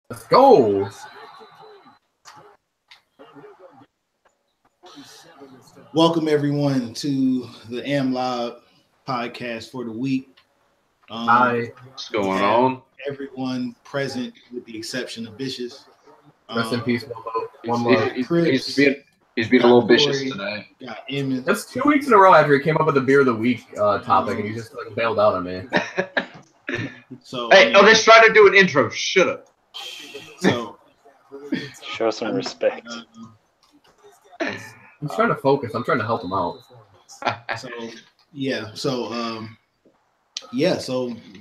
Let's go. Welcome everyone to the AMLoB Podcast for the week. Hi. What's going on? Everyone present with the exception of Vicious. Rest in peace, Bobo. One more. He's being a little vicious today. Got Emmett. That's 2 weeks in a row after he came up with the beer of the week topic, and he just like bailed out on me. So hey, I was trying to do an intro. Shut up. So show some respect. He's trying to focus. I'm trying to help him out. So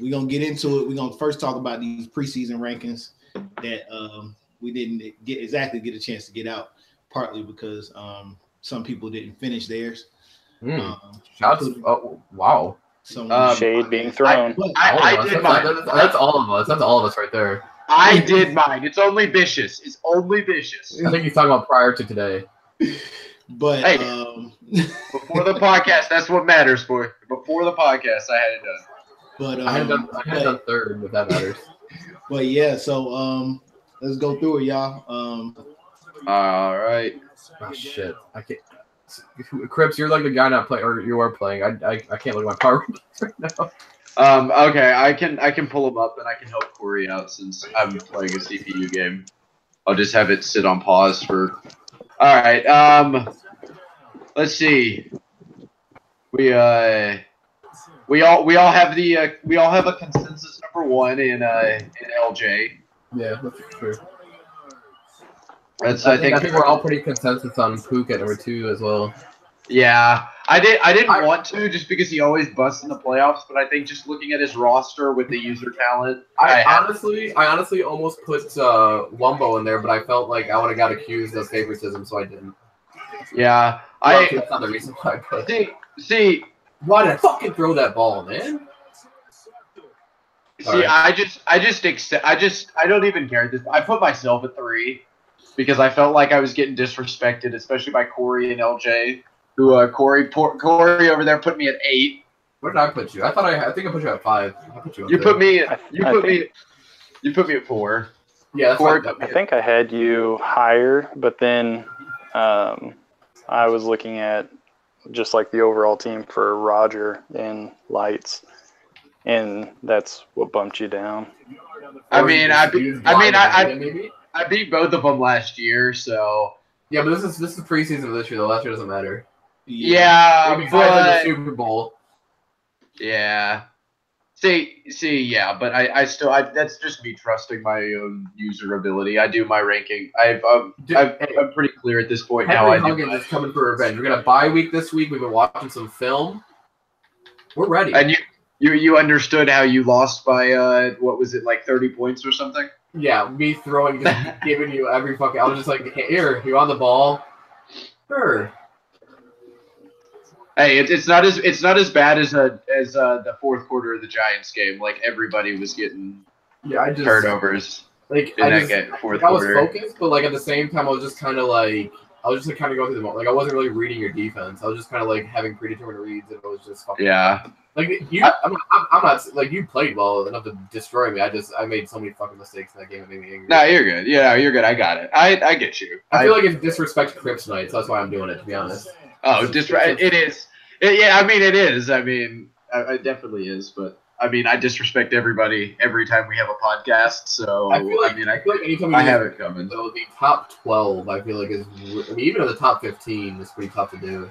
we're gonna get into it. We're gonna first talk about these preseason rankings that we didn't get a chance to get out, partly because some people didn't finish theirs. Wow. Shade being thrown. I did mine. That's all of us. That's all of us right there. I did mine. It's only vicious. It's only vicious. I think he's talking about prior to today. But hey, before the podcast, that's what matters, boy. Before the podcast, I had it done. But I had it done third, if that matters. But yeah, so let's go through it, y'all. All right. Oh shit! I can't. Crips, you're like the guy not playing, or you are playing. I can't look at my power right now. Okay, I can pull them up and I can help Corey out since I'm playing a CPU game. I'll just have it sit on pause for. All right. Let's see. We all have a consensus number one in LJ. Yeah, that's true. I think we're all pretty consensus on Pook at number 2 as well. Yeah, I didn't want to just because he always busts in the playoffs, but I think just looking at his roster with the user talent, I honestly almost put Wumbo in there, but I felt like I would have got accused of favoritism, so I didn't. Yeah, that's not the reason why I put. See, why did I fucking throw that ball, man? See, I don't even care. I put myself at 3 because I felt like I was getting disrespected, especially by Corey and LJ. Who Corey over there put me at 8. Where did I put you? I think I put you at 5. I put you. You put me at 4. Yeah, that's Corey, I think I had you higher, but then I was looking at just like the overall team for Roger and Lights, and that's what bumped you down. I beat both of them last year, so yeah. But this is preseason of this year. The last year doesn't matter. Yeah, maybe the Super Bowl. Yeah. See, yeah, but I still that's just me trusting my own user ability. I do my ranking. I'm pretty clear at this point now. Huggins is coming for revenge. We're gonna bye week this week. We've been watching some film. We're ready. And you understood how you lost by what was it, like 30 points or something? Yeah, me throwing, just giving you every fucking. I was just like, here, you're on the ball. Sure. Hey, it's not as bad as the fourth quarter of the Giants game. Like everybody was getting turnovers. Like I was focused, but like at the same time, I was just kind of going through the moment. Like I wasn't really reading your defense. I was just kind of like having predetermined reads, and it was just fucking. Yeah. Like you, I'm not like you played well enough to destroy me. I made so many fucking mistakes in that game. It made me angry. No, you're good. Yeah, you're good. I got it. I get you. I feel like it's disrespect Crips night, so that's why I'm doing it. To be honest. Oh, it is. Yeah, I mean it is. I mean, it definitely is. But I mean, I disrespect everybody every time we have a podcast. So I feel like anytime I have it coming. So the top 12, I feel like even in the top 15 is pretty tough to do.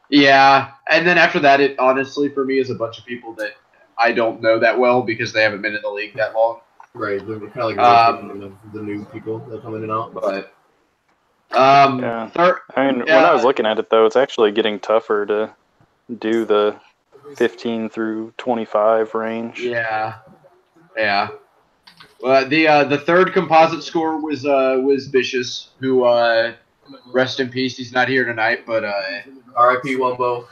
Yeah, and then after that, it honestly for me is a bunch of people that I don't know that well because they haven't been in the league that long. Right, they're kind of like the new people that come in and out. But yeah. When I was looking at it though, it's actually getting tougher to do the 15 through 25 range. Yeah. Well, the third composite score was Vicious, who rest in peace. He's not here tonight, but R.I.P. Wumbo.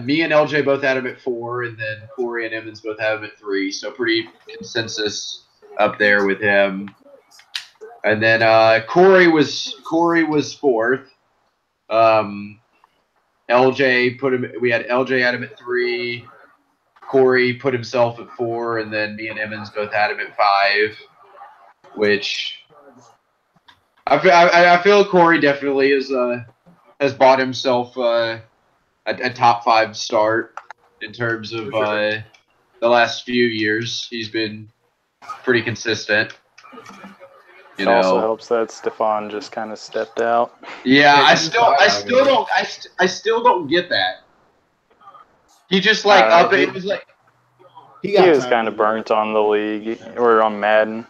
Me and LJ both had him at 4, and then Corey and Emmons both have him at 3. So pretty consensus up there with him. And then Corey was 4th. LJ we had LJ had him at 3. Corey put himself at 4, and then me and Emmons both had him at 5, which I feel Corey definitely has bought himself a top 5 start in terms of the last few years. He's been pretty consistent. It also helps that Stefan just kind of stepped out. Yeah, I still don't get that. He just it was like he was kind of burnt on the league or on Madden.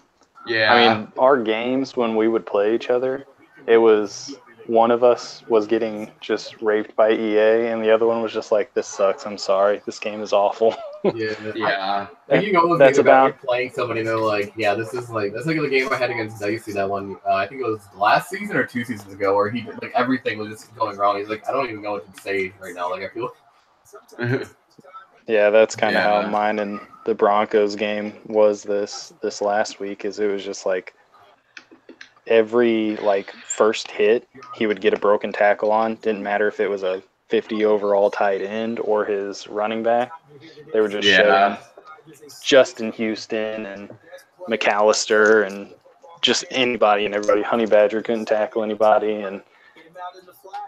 Yeah. I mean, our games when we would play each other, it was one of us was getting just raped by EA, and the other one was just like, "This sucks. I'm sorry. This game is awful." Yeah. You can almost think about playing somebody and they're like, yeah, that's like the game I had against Dicey that one. I think it was last season or 2 seasons ago, where he like everything was just going wrong. He's like, I don't even know what to say right now. Like I feel. Yeah, that's kind of how mine and the Broncos game was this last week. Is it was just like every first hit he would get a broken tackle on. Didn't matter if it was a 50 overall tight end or his running back. They were just showing Justin Houston and McAllister and just anybody and everybody. Honey Badger couldn't tackle anybody, and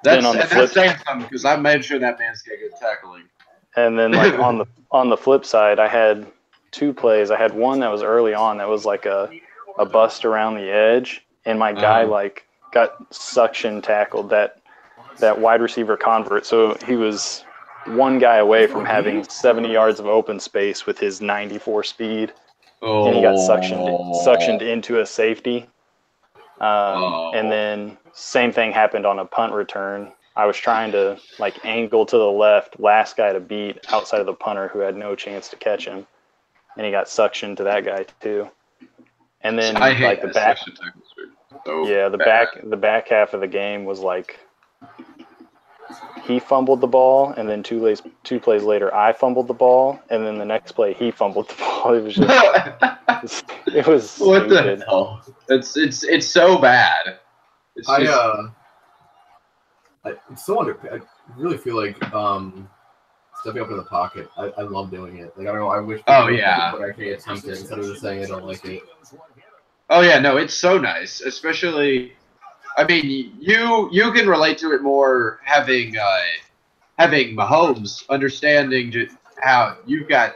that's saying something because I made sure that man's got good tackling. And then on the flip side, I had 2 plays. I had one that was early on that was like a bust around the edge, and my guy got suction tackled that wide receiver convert. So he was one guy away from having 70 yards of open space with his 94 speed, and he got suctioned into a safety. And then same thing happened on a punt return. I was trying to angle to the last guy to beat outside of the punter who had no chance to catch him, and he got suctioned to that guy too. And then the back, the back half of the game was he fumbled the ball, and then two plays later I fumbled the ball, and then the next play he fumbled the ball. It was just it was what stupid. The hell? It's so bad. It's so I really feel like stepping up in the pocket. I love doing it. I don't know. I wish. But I can't attempt it instead of just saying I don't like it. Oh yeah, no, it's so nice. Especially, I mean, you can relate to it more having Mahomes, understanding just how you've got.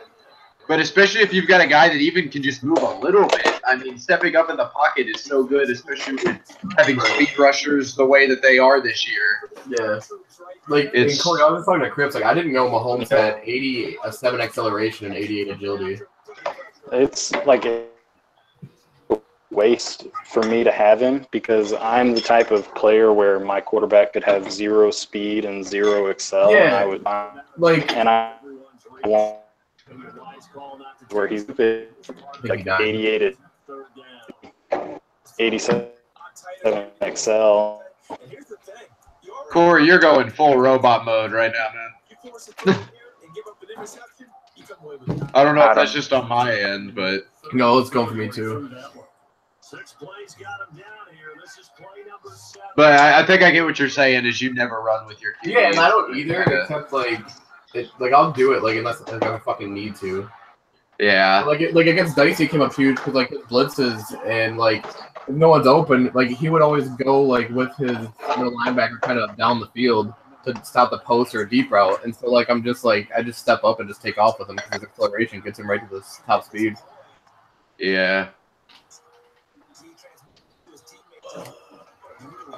But especially if you've got a guy that even can just move a little bit. I mean, stepping up in the pocket is so good, especially with having speed rushers the way that they are this year. Yeah. Corey, I was talking to Crips. I didn't know Mahomes had 87 acceleration and 88 agility. It's a waste for me to have him because I'm the type of player where my quarterback could have 0 speed and 0 excel. Yeah. And I want where he's 88 87 excel. Corey, you're going full robot mode right now, man. I don't know if that's just on my end, but no, it's going for me too. But I think I get what you're saying. Is you never run with your QB. Yeah, and I don't either. Except I'll do it unless I fucking need to. Yeah. Against Dicey, came up huge because his blitzes and if no one's open, he would always go with his middle linebacker kind of down the field to stop the post or a deep route, and so I'm just I just step up and just take off with him because his acceleration gets him right to the top speed. Yeah.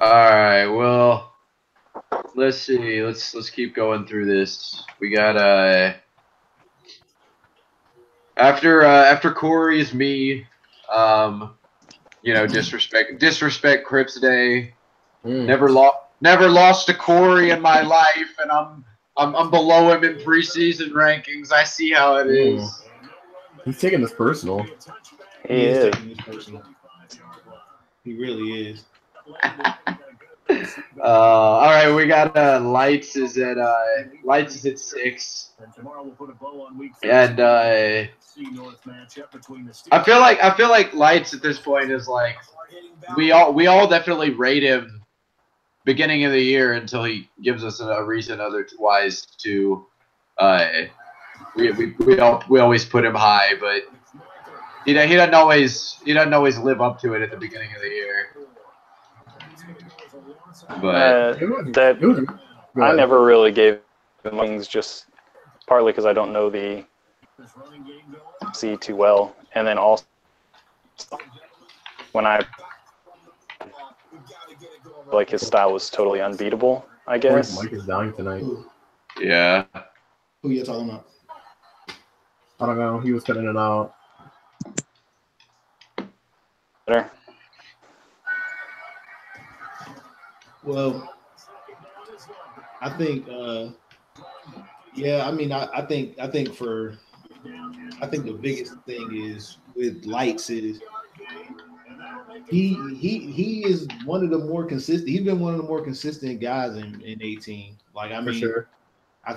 All right. Well, let's see. Let's keep going through this. We got after Corey is me. Disrespect Crips Day. Never lost to Corey in my life, and I'm below him in preseason rankings. I see how it is. He's taking this personal. He is taking this personal. He really is. All right, we got Lights is at 6, and I feel like Lights at this point is we all definitely rate him beginning of the year until he gives us a reason otherwise to we always put him high, but he doesn't always live up to it at the beginning of the year. But I never really gave him wings, just partly because I don't know the C too well, and then also when I like his style was totally unbeatable, I guess. Mike is dying tonight. yeah. Who you talking about? I don't know. He was cutting it out. Better. Well, I think, yeah. I mean, I think the biggest thing is with Lights is he is one of the more consistent. He's been one of the more consistent guys in 18. Like, I mean, For sure. I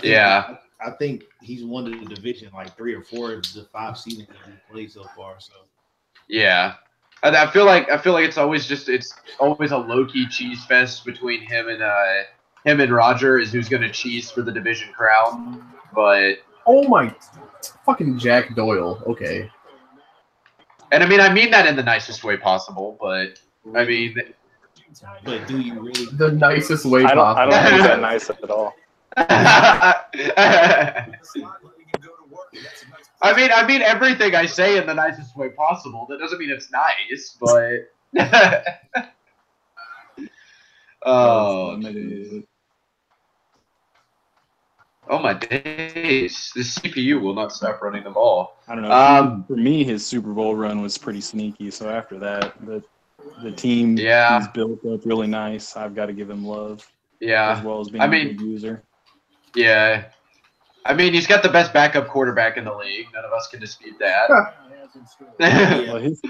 think he's won the division like 3 or 4 of the 5 seasons that he's played so far. So Yeah. I feel like it's always a low-key cheese fest between him and Roger is who's gonna cheese for the division crown. But Oh my fucking Jack Doyle. Okay. and I mean that in the nicest way possible, but I mean but do you really? The nicest way I don't possible. think he's that nice at all. I mean everything I say in the nicest way possible. That doesn't mean it's nice, but oh my days! The CPU will not stop running the ball. I don't know. For me, his Super Bowl run was pretty sneaky. So after that, the team he's built up really nice. I've got to give him love. Yeah, as well as being a good user. Yeah. I mean, he's got the best backup quarterback in the league. None of us can dispute that. Well, his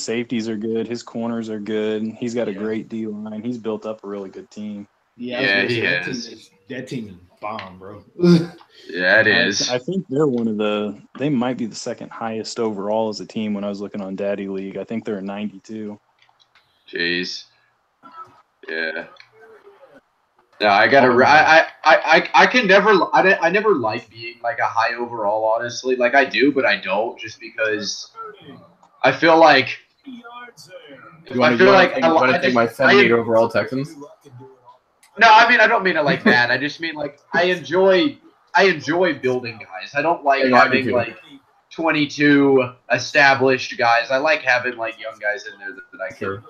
safeties are good. His corners are good. He's got a great D line. He's built up a really good team. Yeah, he is. That team is bomb, bro. Yeah, it is. I think they're they might be the second highest overall as a team when I was looking on Daddy League. I think they're 92. Jeez. Yeah. No, I gotta. I can never. I never like being like a high overall. Honestly, like I do, but I don't, just because I feel like. You want to take my 78 overall Texans? No, I mean I don't mean it like that. I just mean like I enjoy building guys. I don't like having like 22 established guys. I like having like young guys in there that I can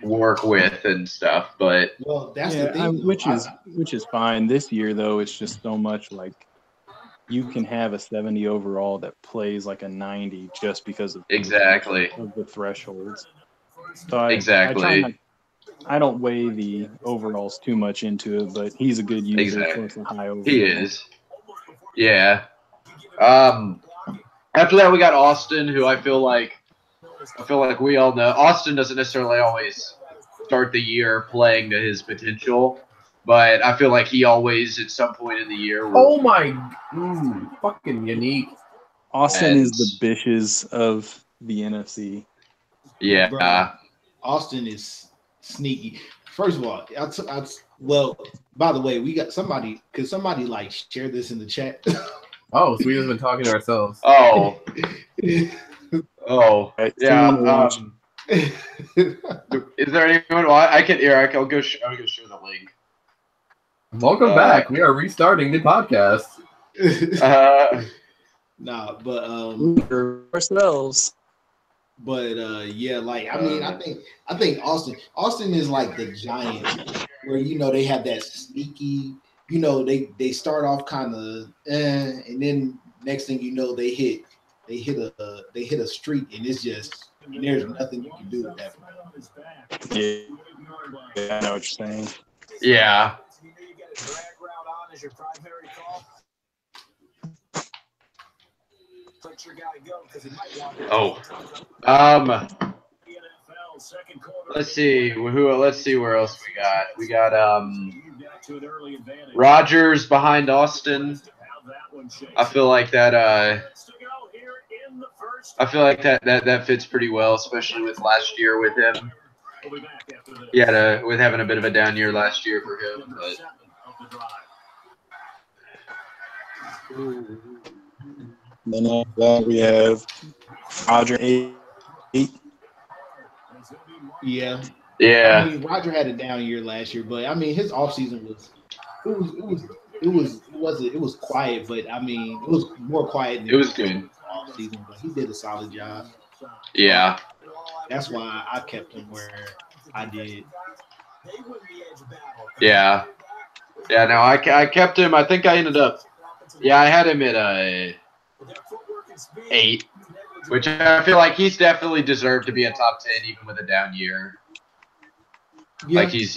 work with and stuff. But that's the thing, which is fine. This year though, it's just so much like you can have a 70 overall that plays like a 90 just because of the thresholds. So I don't weigh the overalls too much into it, but he's a good user. For a high overall. He is. Yeah. After that, we got Austin, who I feel like we all know. Austin doesn't necessarily always start the year playing to his potential, but I feel like he always, at some point in the year. Fucking unique. Austin is the bitches of the NFC. Yeah. Bro, Austin is sneaky. First of all, well, by the way, we got somebody. Could somebody like share this in the chat? Oh, so we've just been talking to ourselves. Oh. Yeah. Is there anyone? Well, I can. Here, I'll go share the link. Welcome back. We are restarting the podcast. Nah, but ourselves. But yeah, like I mean, I think Austin is like the Giants, where they have that sneaky. They start off kind of, and then next thing you know, they hit a streak, and it's just there's nothing you can do with that. Yeah, I know what you're saying. Yeah. Oh. Let's see. Let's see where else we got. We got Rodgers behind Austin. I feel like that. I feel like that fits pretty well, especially with last year with him. With having a bit of a down year last year for him. But. Then after that we have Roger 8. Yeah. Yeah. I mean, Roger had a down year last year, but I mean, his offseason was quiet, but I mean, it was more quiet than It was good. offseason, but he did a solid job. Yeah. That's why I kept him where I did. Yeah. Yeah, no, I kept him. I think I ended up, I had him at 8, which I feel like he's definitely deserved to be a top 10 even with a down year. Yeah. Like he's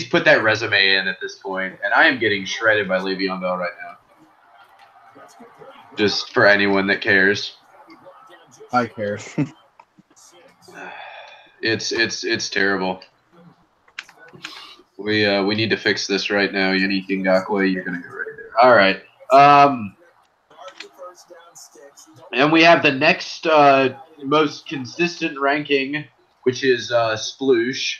put that resume in at this point, and I am getting shredded by Le'Veon Bell right now. Just for anyone that cares. I care. It's terrible. We need to fix this right now. Yannick Ngakoue, you're gonna go right there. All right. And we have the next most consistent ranking, which is Sploosh,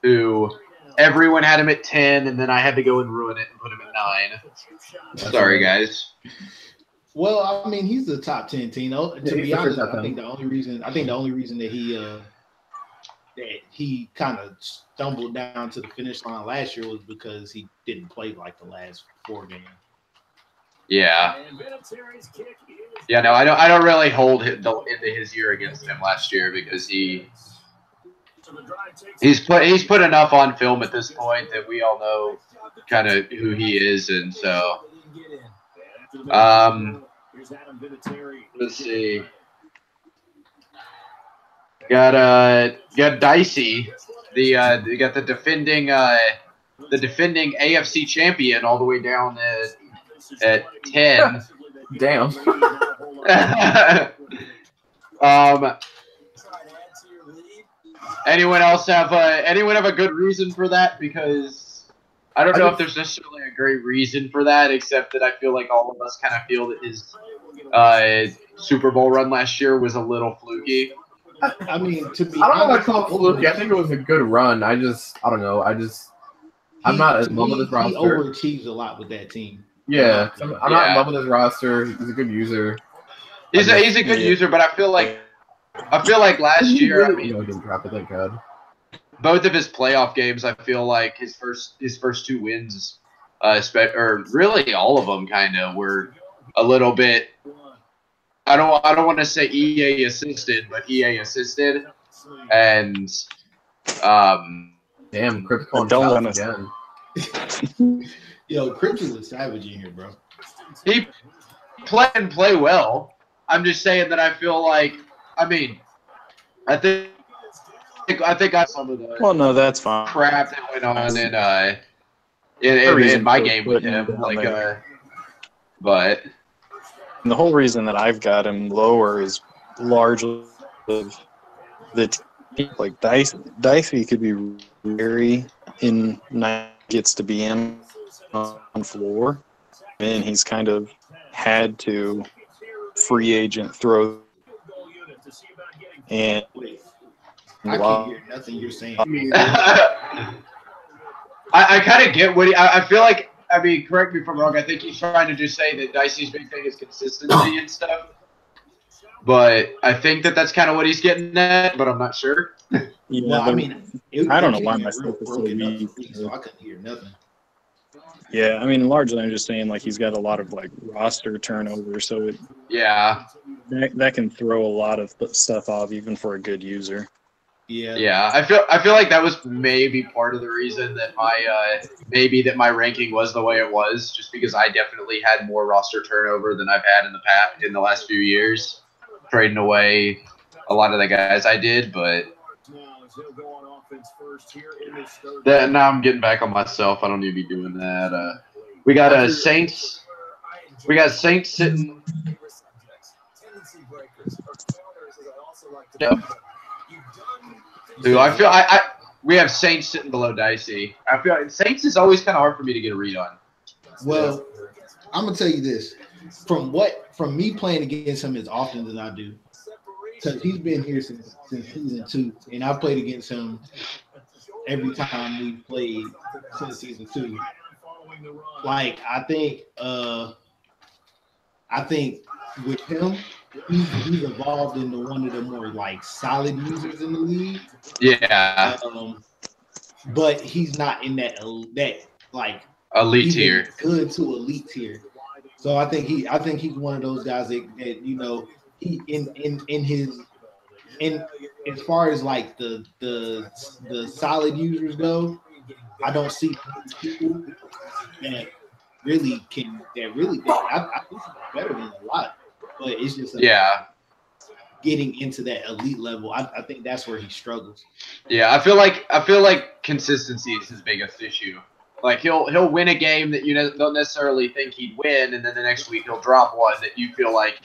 who everyone had him at 10, and then I had to go and ruin it and put him at 9. Sorry, guys. Well, I mean, he's the top 10 team. To be honest, I think the only reason that he kind of stumbled down to the finish line last year was because he didn't play like the last 4 games. Yeah. Yeah, no, I don't really hold into his year against him last year because he's put enough on film at this point that we all know kind of who he is, and so let's see. Got Dicey, we got the defending AFC champion all the way down at 10. Damn. Anyone else have a good reason for that? Because I don't know if there's necessarily a great reason for that, except that I feel like all of us kind of feel that his Super Bowl run last year was a little fluky. I mean, to be I don't know honest, if I call it fluky. I think it was a good run. I don't know. I'm not in love with his roster. He overachieves a lot with that team. Yeah, I'm not in love with his roster. He's a good user. He's a good user, but I feel like last year, I mean, didn't drop it, thank God. Both of his playoff games, I feel like his first 2 wins, or really all of them, kind of were a little bit. I don't want to say EA assisted, but EA assisted, and damn, Crips calling don't fouls again. Yo, Crips is a savage in here, bro. He play well. I'm just saying that I feel like, I mean, I think I got some of the that's fine. crap that went on in my game with him, but. And the whole reason that I've got him lower is largely of the team. Like Dicey could be very in gets to be in on floor, and he's kind of had to free agent throw. And I can't hear nothing you're saying. I kind of get what I feel like. I mean, correct me if I'm wrong. I think he's trying to just say that Dicey's big thing is consistency and stuff. But I think that's kind of what he's getting at, but I'm not sure. Yeah, well, I mean, I don't know why my stuff is so weak. So I couldn't hear nothing. Yeah, I mean, largely I'm just saying like he's got a lot of like roster turnover, so that can throw a lot of stuff off even for a good user. Yeah. I feel like that was maybe part of the reason that my ranking was the way it was, just because I definitely had more roster turnover than I've had in the last few years, trading away a lot of the guys I did. But now I'm getting back on myself. I don't need to be doing that. We got Saints. We got Saints sitting. Yep. Dude, I feel we have Saints sitting below Dicey. I feel like Saints is always kind of hard for me to get a read on. Well, I'm gonna tell you this: from me playing against him as often as I do, because he's been here since season 2, and I played against him every time we played since season 2. Like I think I think with him, he's evolved into one of the more like solid users in the league. Yeah. But he's not in that like elite tier, good to elite tier. So I think he's one of those guys that you know, he in his as far as like the solid users go, I don't see people that really I think he's better than a lot, but it's just getting into that elite level. I think that's where he struggles. Yeah, I feel like consistency is his biggest issue. Like he'll win a game that you don't necessarily think he'd win, and then the next week he'll drop one that you feel like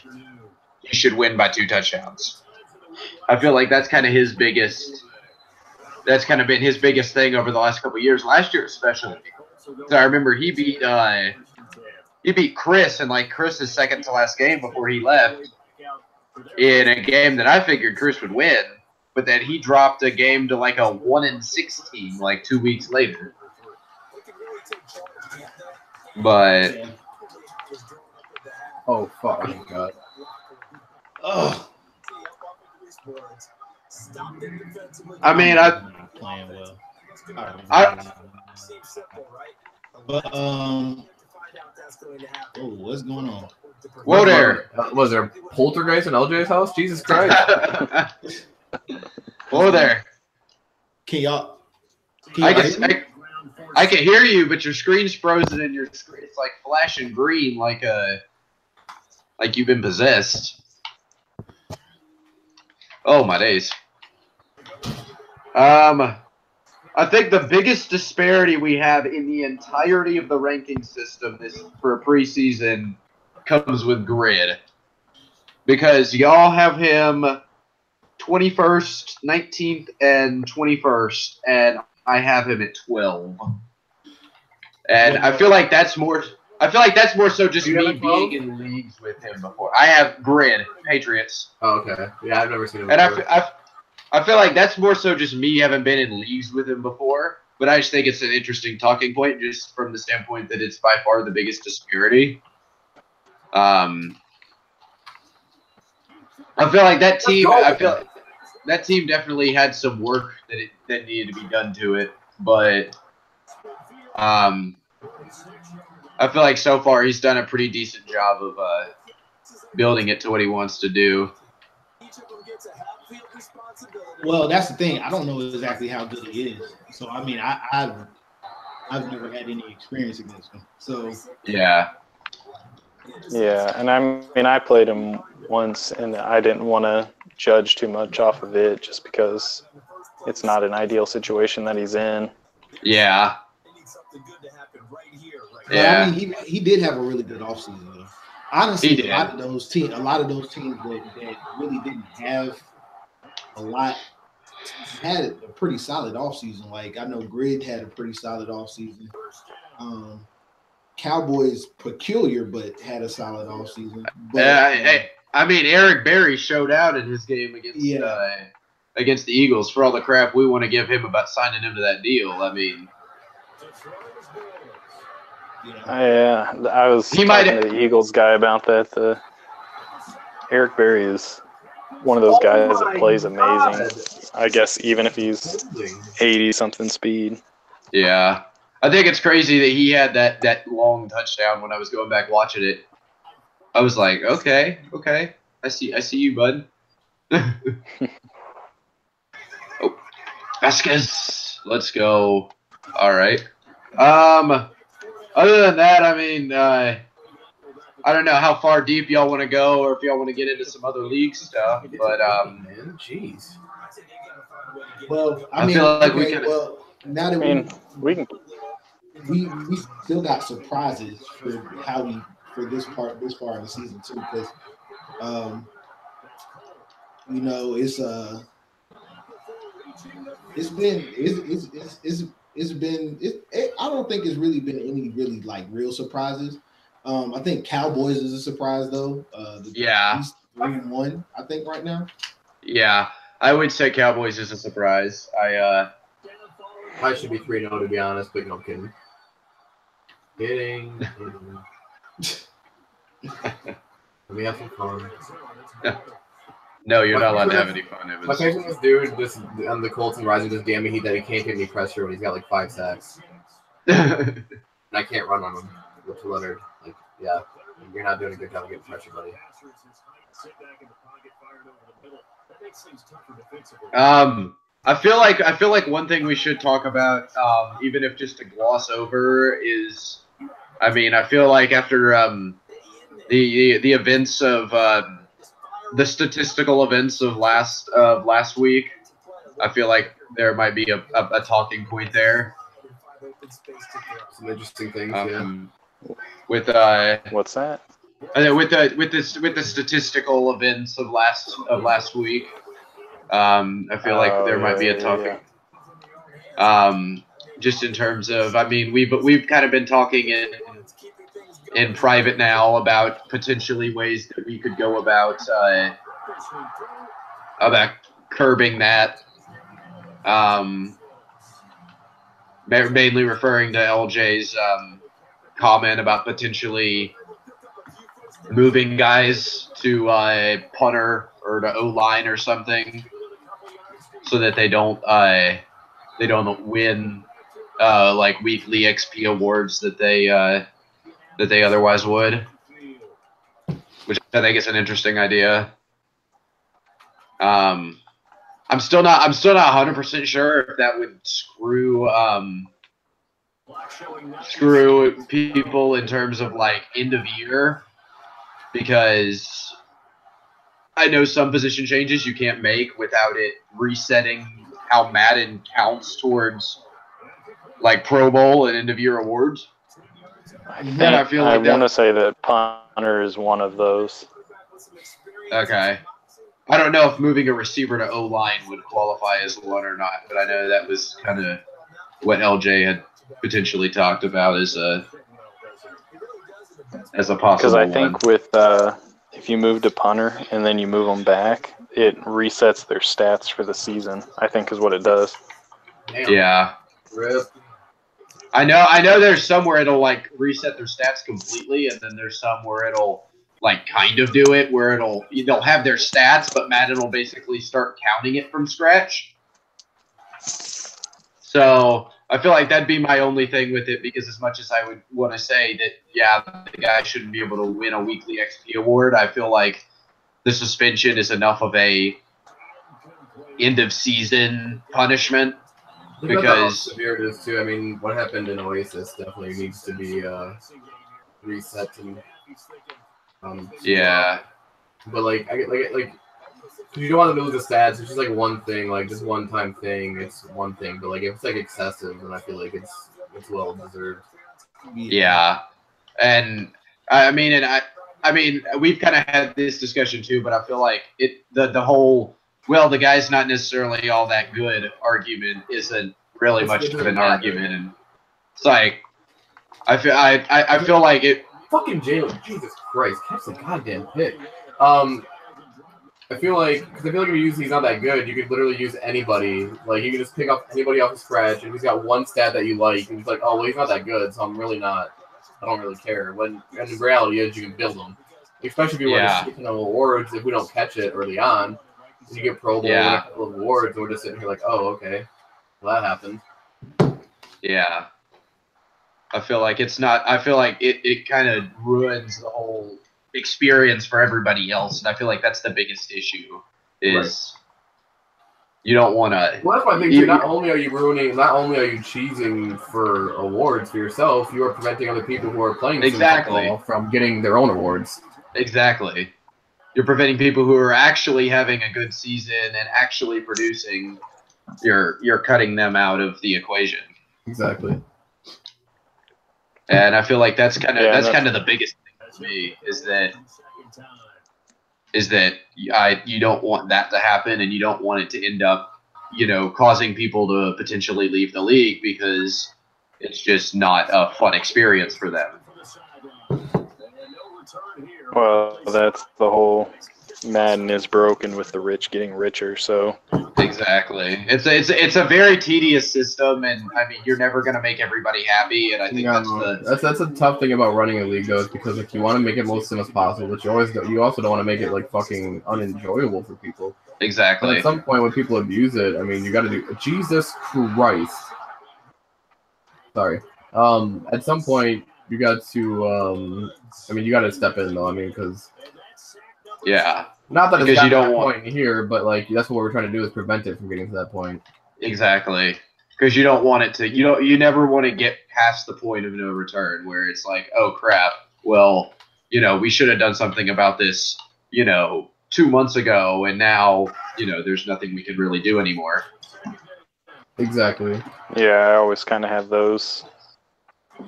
he should win by 2 touchdowns. I feel like that's kind of his biggest. That's kind of been his biggest thing over the last couple of years. Last year especially, so I remember he beat Chris in like Chris's second to last game before he left in a game that I figured Chris would win, but then he dropped a game to like a 1-16 like 2 weeks later. But oh fuck, oh god. Oh. I mean, playing well. But what's going on? Whoa there. Was there a poltergeist in LJ's house? Jesus Christ. Whoa there. I can hear you, but your screen's frozen and your screen it's like flashing green like you've been possessed. Oh my days. I think the biggest disparity we have in the entirety of the ranking system for a preseason comes with grid. Because y'all have him 21st, 19th, and 21st, and I have him at 12. And I feel like that's more so just me being in leagues with him before. I have grid, Patriots. Oh, okay. Yeah, I've never seen him before. And I feel like that's more so just me having been in leagues with him before. But I just think it's an interesting talking point just from the standpoint that it's by far the biggest disparity. I feel like that team definitely had some work that needed to be done to it, but I feel like so far he's done a pretty decent job of building it to what he wants to do. Well, that's the thing. I don't know exactly how good he is. So I mean, I've never had any experience against him. So yeah, and I played him once, and I didn't want to judge too much off of it just because it's not an ideal situation that he's in. Yeah. Yeah. I mean, he did have a really good offseason, though. Honestly, a lot of those teams that really didn't have a lot had a pretty solid offseason. Like I know Grid had a pretty solid offseason. Cowboys peculiar, but had a solid offseason. I mean, Eric Berry showed out in his game against the Eagles for all the crap we want to give him about signing him to that deal. I mean, yeah, I was talking to the Eagles guy about that. Eric Berry is one of those guys that plays amazing. I guess even if he's 80-something speed. Yeah. I think it's crazy that he had that long touchdown when I was going back watching it. I was like, okay. I see you, bud. Oh, Vasquez. Let's go. All right. Other than that, I mean, I don't know how far deep y'all want to go or if y'all want to get into some other league stuff, but jeez. Well, I feel like we can. Well, now that we can. We still got surprises for this far in the season too, because you know it's been I don't think it's really been any really like real surprises. I think Cowboys is a surprise though. He's 3-1, I think right now. Yeah, I would say Cowboys is a surprise. I should be 3-0 to be honest, but no, I'm kidding. We have some fun. No, you're not allowed to have any fun, Evans. My face on this dude, just on the Colts and Rising, just damn me that he can't get any pressure when he's got like 5 sacks. And I can't run on him with Leonard. Like, yeah, you're not doing a good job of getting pressure, buddy. I feel like one thing we should talk about, even if just to gloss over, is, I mean, I feel like after the events of the statistical events of last week, I feel like there might be a talking point there. Some interesting things, yeah. With what's that? With the statistical events of last week, I feel like there might be a talking. Just in terms of, I mean, we've kind of been talking in private now about potentially ways that we could go about curbing that. Mainly referring to LJ's comment about potentially moving guys to punter or to O-line or something, so that they don't win like weekly XP awards that they otherwise would, which I think is an interesting idea. I'm still not 100% sure if that would screw people in terms of like end of year, because I know some position changes you can't make without it resetting how Madden counts towards like Pro Bowl and end of year awards. I want to say that punter is one of those. Okay. I don't know if moving a receiver to O-line would qualify as one or not, but I know that was kind of what LJ had potentially talked about as a possible. Because I think with if you move to punter and then you move them back, it resets their stats for the season, I think is what it does. Damn. Yeah. Rip. I know there's some where it'll like reset their stats completely, and then there's some where it'll like kind of do it, where they'll have their stats, but Madden will basically start counting it from scratch. So I feel like that'd be my only thing with it, because as much as I would want to say that, yeah, the guy shouldn't be able to win a weekly XP award, I feel like the suspension is enough of a end of season punishment. Because severe it is too. I mean, what happened in Oasis definitely needs to be reset and yeah. But like you don't want to lose the stats. It's just like one thing, like just one time thing. It's one thing, but like if it's like excessive, then I feel like it's well deserved. Yeah, and I mean we've kind of had this discussion too, but I feel like the whole, well, the guy's not necessarily all that good argument isn't really much of an argument, and it's like I feel like it. Fucking Jalen, Jesus Christ, catch the goddamn pick. I feel like if you use he's not that good, you could literally use anybody. Like you can just pick up anybody off the scratch, and he's got one stat that you like, and he's like, oh well, he's not that good, so I don't really care. When in reality is you can build them, especially if you want to awards. If we don't catch it early on, and you get Pro Bowl and a couple of awards, we're just sitting here like, oh okay, well that happened. Yeah. I feel like it kind of ruins the whole experience for everybody else, and I feel like that's the biggest issue is you don't want to. Well, that's my thing too. Not only are you cheesing for awards for yourself, you are preventing other people who are playing football from getting their own awards. Exactly. You're preventing people who are actually having a good season and actually producing. You're cutting them out of the equation. Exactly. And I feel like that's kind of the biggest thing to me is that you don't want that to happen, and you don't want it to end up, causing people to potentially leave the league because it's just not a fun experience for them. Well, that's the whole Madden is broken with the rich getting richer. So exactly, it's a very tedious system, and I mean you're never gonna make everybody happy, and I think that's a tough thing about running a league though, is because like you want to make it most simple as possible, but you also don't want to make it like fucking unenjoyable for people. Exactly. And at some point when people abuse it, I mean you got to do Jesus Christ. Sorry. At some point you got to you got to step in though. I mean because. Yeah. Not that because it's you don't want point here, but like that's what we're trying to do is prevent it from getting to that point. Exactly. Because you don't want it to. You never want to get past the point of no return where it's like, oh crap. Well, we should have done something about this. 2 months ago, and now there's nothing we can really do anymore. Exactly. Yeah, I always kind of have those.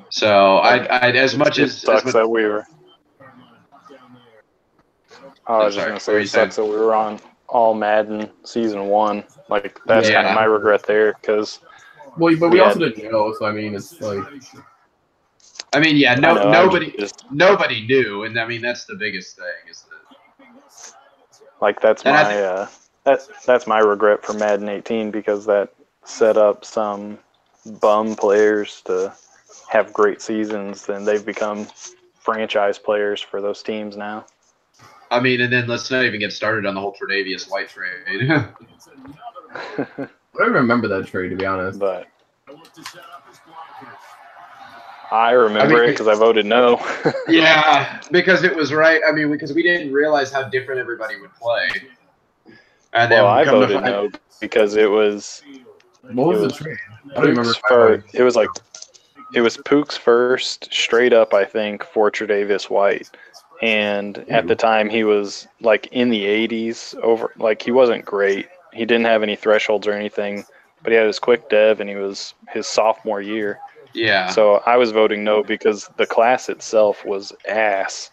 So it sucks that we were. I was just going to say, it sucks that we were on all Madden Season 1. Like, that's kind of my regret there, because... Well, but we also didn't know, so I mean, it's like... I mean, yeah, nobody knew, and I mean, that's the biggest thing, is that... Like, that's my regret for Madden 18, because that set up some bum players to have great seasons, and they've become franchise players for those teams now. I mean, and then let's not even get started on the whole Tre'Davious White trade. I don't remember that trade, to be honest. But I remember it because I voted no. Yeah, because it was right. I mean, because we didn't realize how different everybody would play. And well, I voted no because it was... What was the trade? I don't remember. It was Pook's first straight up, I think, for Tre'Davious White. And at the time, he was like in the 80s. He wasn't great. He didn't have any thresholds or anything, but he had his quick dev, and he was his sophomore year. Yeah. So I was voting no because the class itself was ass.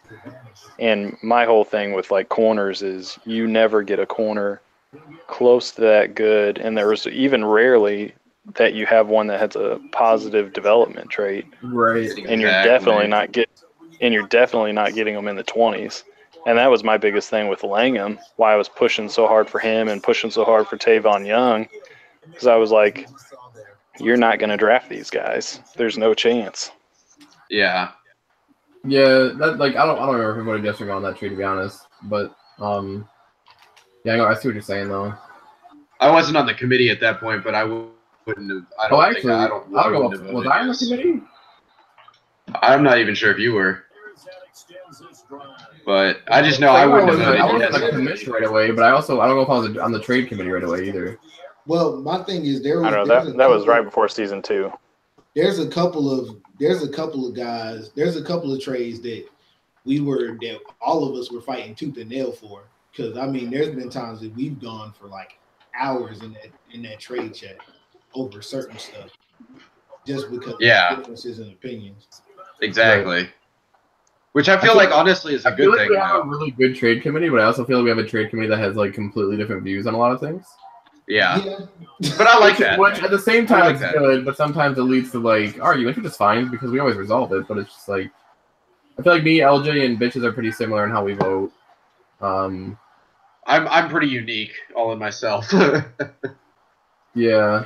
And my whole thing with like corners is you never get a corner close to that good, and there was even rarely that you have one that has a positive development trait. Right. And you're definitely not getting them in the 20s. And that was my biggest thing with Langham, why I was pushing so hard for him and pushing so hard for Tavon Young, because I was like, you're not going to draft these guys. There's no chance. Yeah. Yeah, that I don't remember if we voted yes or no on that trade, to be honest. But yeah, I see what you're saying though. I wasn't on the committee at that point, but I wouldn't have. I don't know. Was I on the committee? I'm not even sure if you were. But I just know I wouldn't have voted. I wasn't on the commission right away, but I don't know if I was on the trade committee right away either. Well, my thing is that was right before season 2. There's a couple of guys. There's a couple of trades that all of us were fighting tooth and nail for. Because I mean, there's been times that we've gone for like hours in that trade chat over certain stuff, just because of differences in opinions. Exactly. Right. Which I feel like honestly is a good thing. We have a really good trade committee, but I also feel like we have a trade committee that has like completely different views on a lot of things. Yeah. But I like that. Which at the same time it's good, but sometimes it leads to like arguments, which is fine because we always resolve it. But it's just like I feel like me, LJ, and Bitches are pretty similar in how we vote. I'm pretty unique all in myself. Yeah.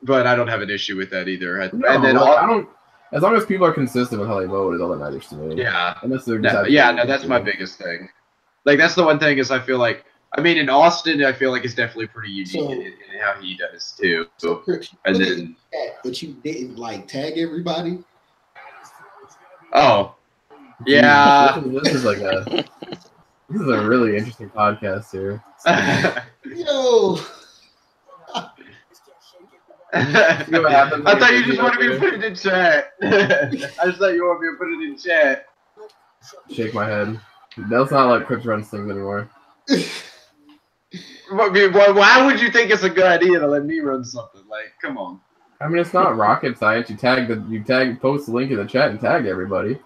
But I don't have an issue with that either. I don't. As long as people are consistent with how they vote, is all that matters to me. Yeah. Unless they're that's my biggest thing. Like that's the one thing is I feel like in Austin I feel like it's definitely pretty unique in how he does too. But you didn't like tag everybody. Oh. Yeah. This is a really interesting podcast here. Yo. I thought you just wanted me to put it in chat. I just thought you wanted me to put it in chat. Shake my head. That's not like Crips runs things anymore. Why would you think it's a good idea to let me run something? Like, come on. I mean, it's not rocket science. You post the link in the chat and tag everybody.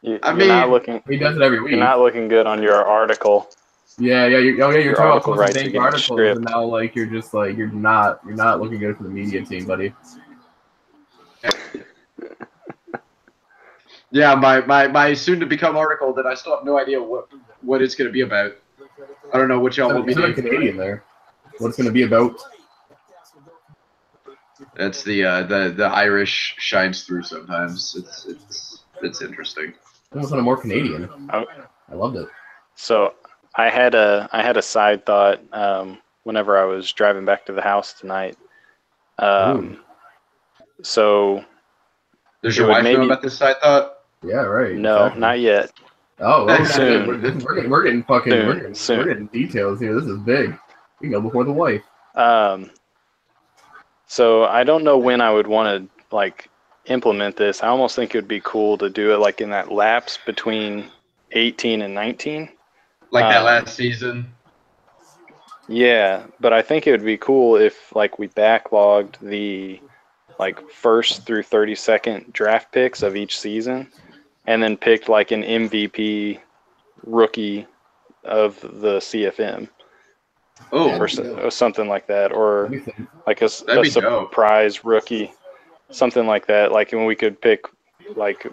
He does it every week. You're not looking good on your article. Yeah. You're talking about posting articles, script. and now like you're just like you're not looking good for the media team, buddy. Yeah, my soon to become article that I still have no idea what it's going to be about. I don't know what y'all will be doing. Canadian there. What it's going to be about. That's the Irish shines through sometimes. It's interesting. It was more Canadian. Oh. I loved it. So I had a side thought whenever I was driving back to the house tonight. So does your wife know about this side thought? Yeah, right. No, exactly. Not yet. Oh, soon. We're getting fucking Soon. we're getting details here. This is big. We go before the wife. So I don't know when I would want to like implement this. I almost think it would be cool to do it like in that lapse between 18 and 19. Like that last season. Yeah, but I think it would be cool if like we backlogged the like first through 32nd draft picks of each season and then picked like an MVP rookie of the CFM. Oh, or something like that, or like a surprise rookie, something like that. Like when we could pick, like,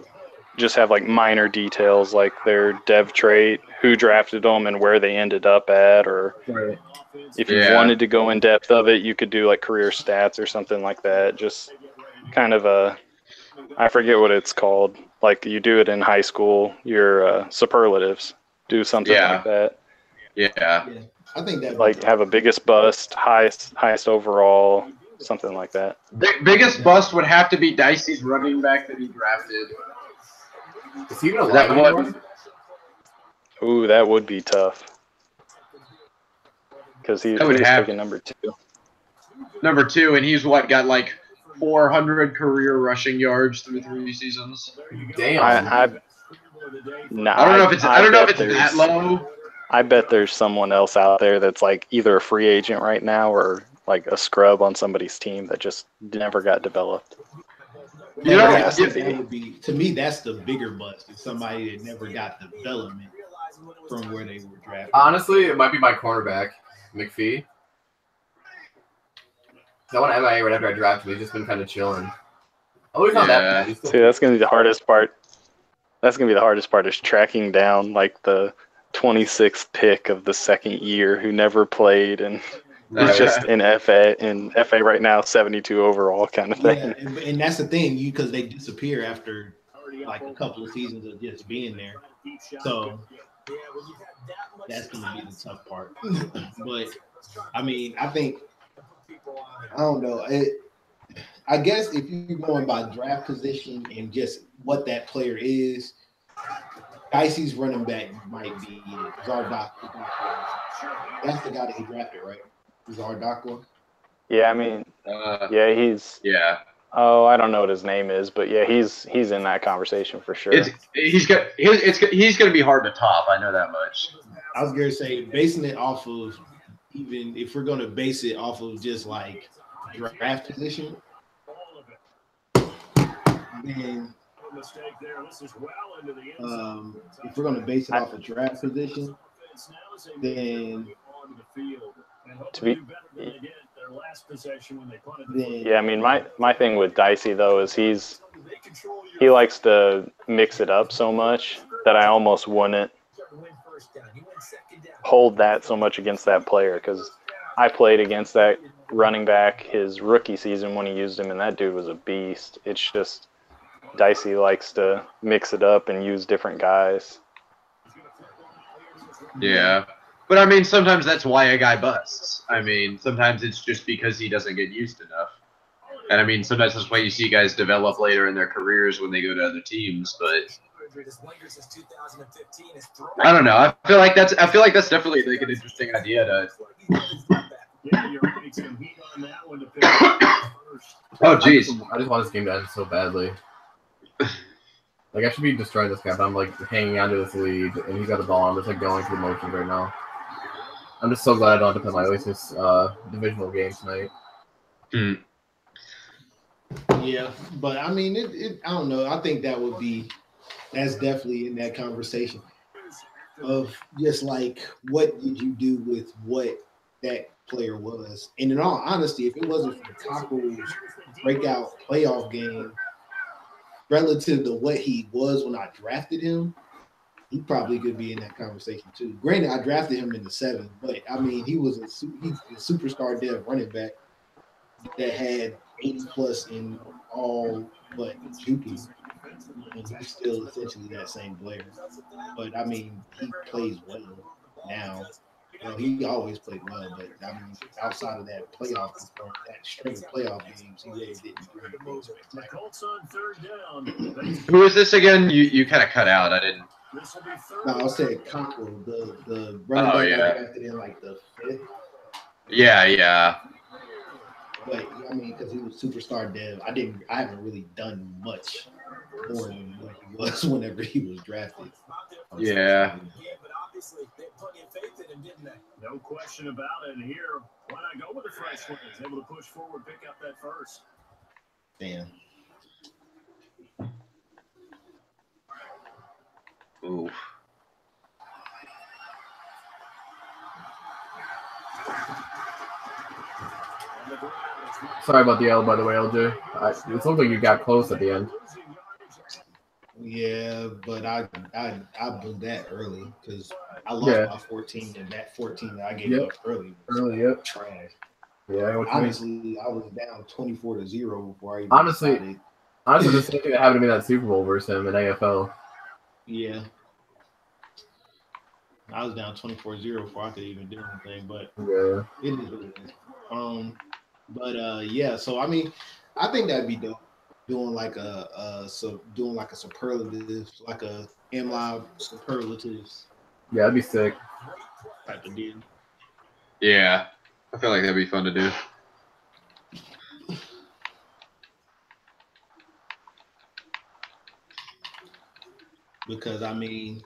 just have like minor details, like their dev trait, who drafted them, and where they ended up at. Or if you wanted to go in depth of it, you could do like career stats or something like that. Just kind of I forget what it's called. Like you do it in high school, your superlatives. Do something like that. Yeah. I think that like have a biggest bust, highest overall, something like that. Biggest bust would have to be Dicey's running back that he drafted. Is he even alive? Ooh, that would be tough. Because he was taking number 2. Number 2, and he's got like 400 career rushing yards through 3 seasons. Damn. I don't know if it's that low. I bet there's someone else out there that's like either a free agent right now or like a scrub on somebody's team that just never got developed. You know, that would be, to me, that's the bigger bust. Is somebody that never got development from where they were drafted. Honestly, it might be my cornerback, McPhee. That one MIA right after I drafted him. He's just been kind of chilling. Oh, he's not that bad. See, that's gonna be the hardest part. That's gonna be the hardest part is tracking down like the 26th pick of the second year who never played and is just in FA right now, 72 overall kind of thing. Yeah, and that's the thing, because they disappear after like a couple of seasons of just being there. So that's gonna be the tough part. But I mean, I don't know. I guess if you're going by draft position and just what that player is, Dicey's running back might be Zardock. That's the guy that he drafted, right? Zardock. Yeah, I mean, he's. Yeah. Oh, I don't know what his name is, but yeah, he's in that conversation for sure. He's going to be hard to top. I know that much. I was going to say, basing it off of, even if we're going to base it off of just like draft position, then if we're going to base it off of draft position, then I mean, my thing with Dicey though is he likes to mix it up so much that I almost wouldn't hold that so much against that player, because I played against that running back his rookie season when he used him, and that dude was a beast. It's just Dicey likes to mix it up and use different guys. Yeah. But I mean, sometimes that's why a guy busts. I mean, sometimes it's just because he doesn't get used enough. And I mean, sometimes that's why you see guys develop later in their careers when they go to other teams. But I don't know. I feel like that's definitely like an interesting idea to. Oh, jeez. I just want this game to end so badly. Like, I should be destroying this guy, but I'm like hanging onto this lead, and he's got the ball. I'm just like going through the motions right now. I'm just so glad I don't have to play my Oasis divisional game tonight. Yeah, but I mean, I don't know. I think that's definitely in that conversation of just like, what did you do with what that player was? And in all honesty, if it wasn't for Taco's breakout playoff game relative to what he was when I drafted him, he probably could be in that conversation too. Granted, I drafted him in the 7th, but I mean, he's a superstar dev running back that had 80 plus in all but juking, and he's still essentially that same player. But I mean, he plays well now. Well, he always played well, but I mean, outside of that playoff, that string of playoff games, he really didn't do anything spectacular. Who is this again? You kind of cut out. I didn't. No, I said Conqueror, the running back that drafted in like the 5th. Yeah. But I mean, because he was superstar dev, I haven't really done much more than what he was whenever he was drafted. Yeah. No question about it. And here, why not go with the fresh one? He's able to push forward, pick up that first. Damn. Ooh. Sorry about the L, by the way, LJ. It looked like you got close at the end. Yeah, but I blew that early because I lost my 14, and that 14 that I gave up early was trash. Yeah, honestly, I was down 24-0 before I even honestly, started. the same thing that happened to me in that Super Bowl versus him in AFL. Yeah. I was down 24-0 before I could even do anything, but it is what it is. Yeah, so I mean, I think that'd be dope. Doing like a superlative, like a AMLoB superlatives. Yeah, that'd be sick. Type of deal. Yeah, I feel like that'd be fun to do. Because I mean,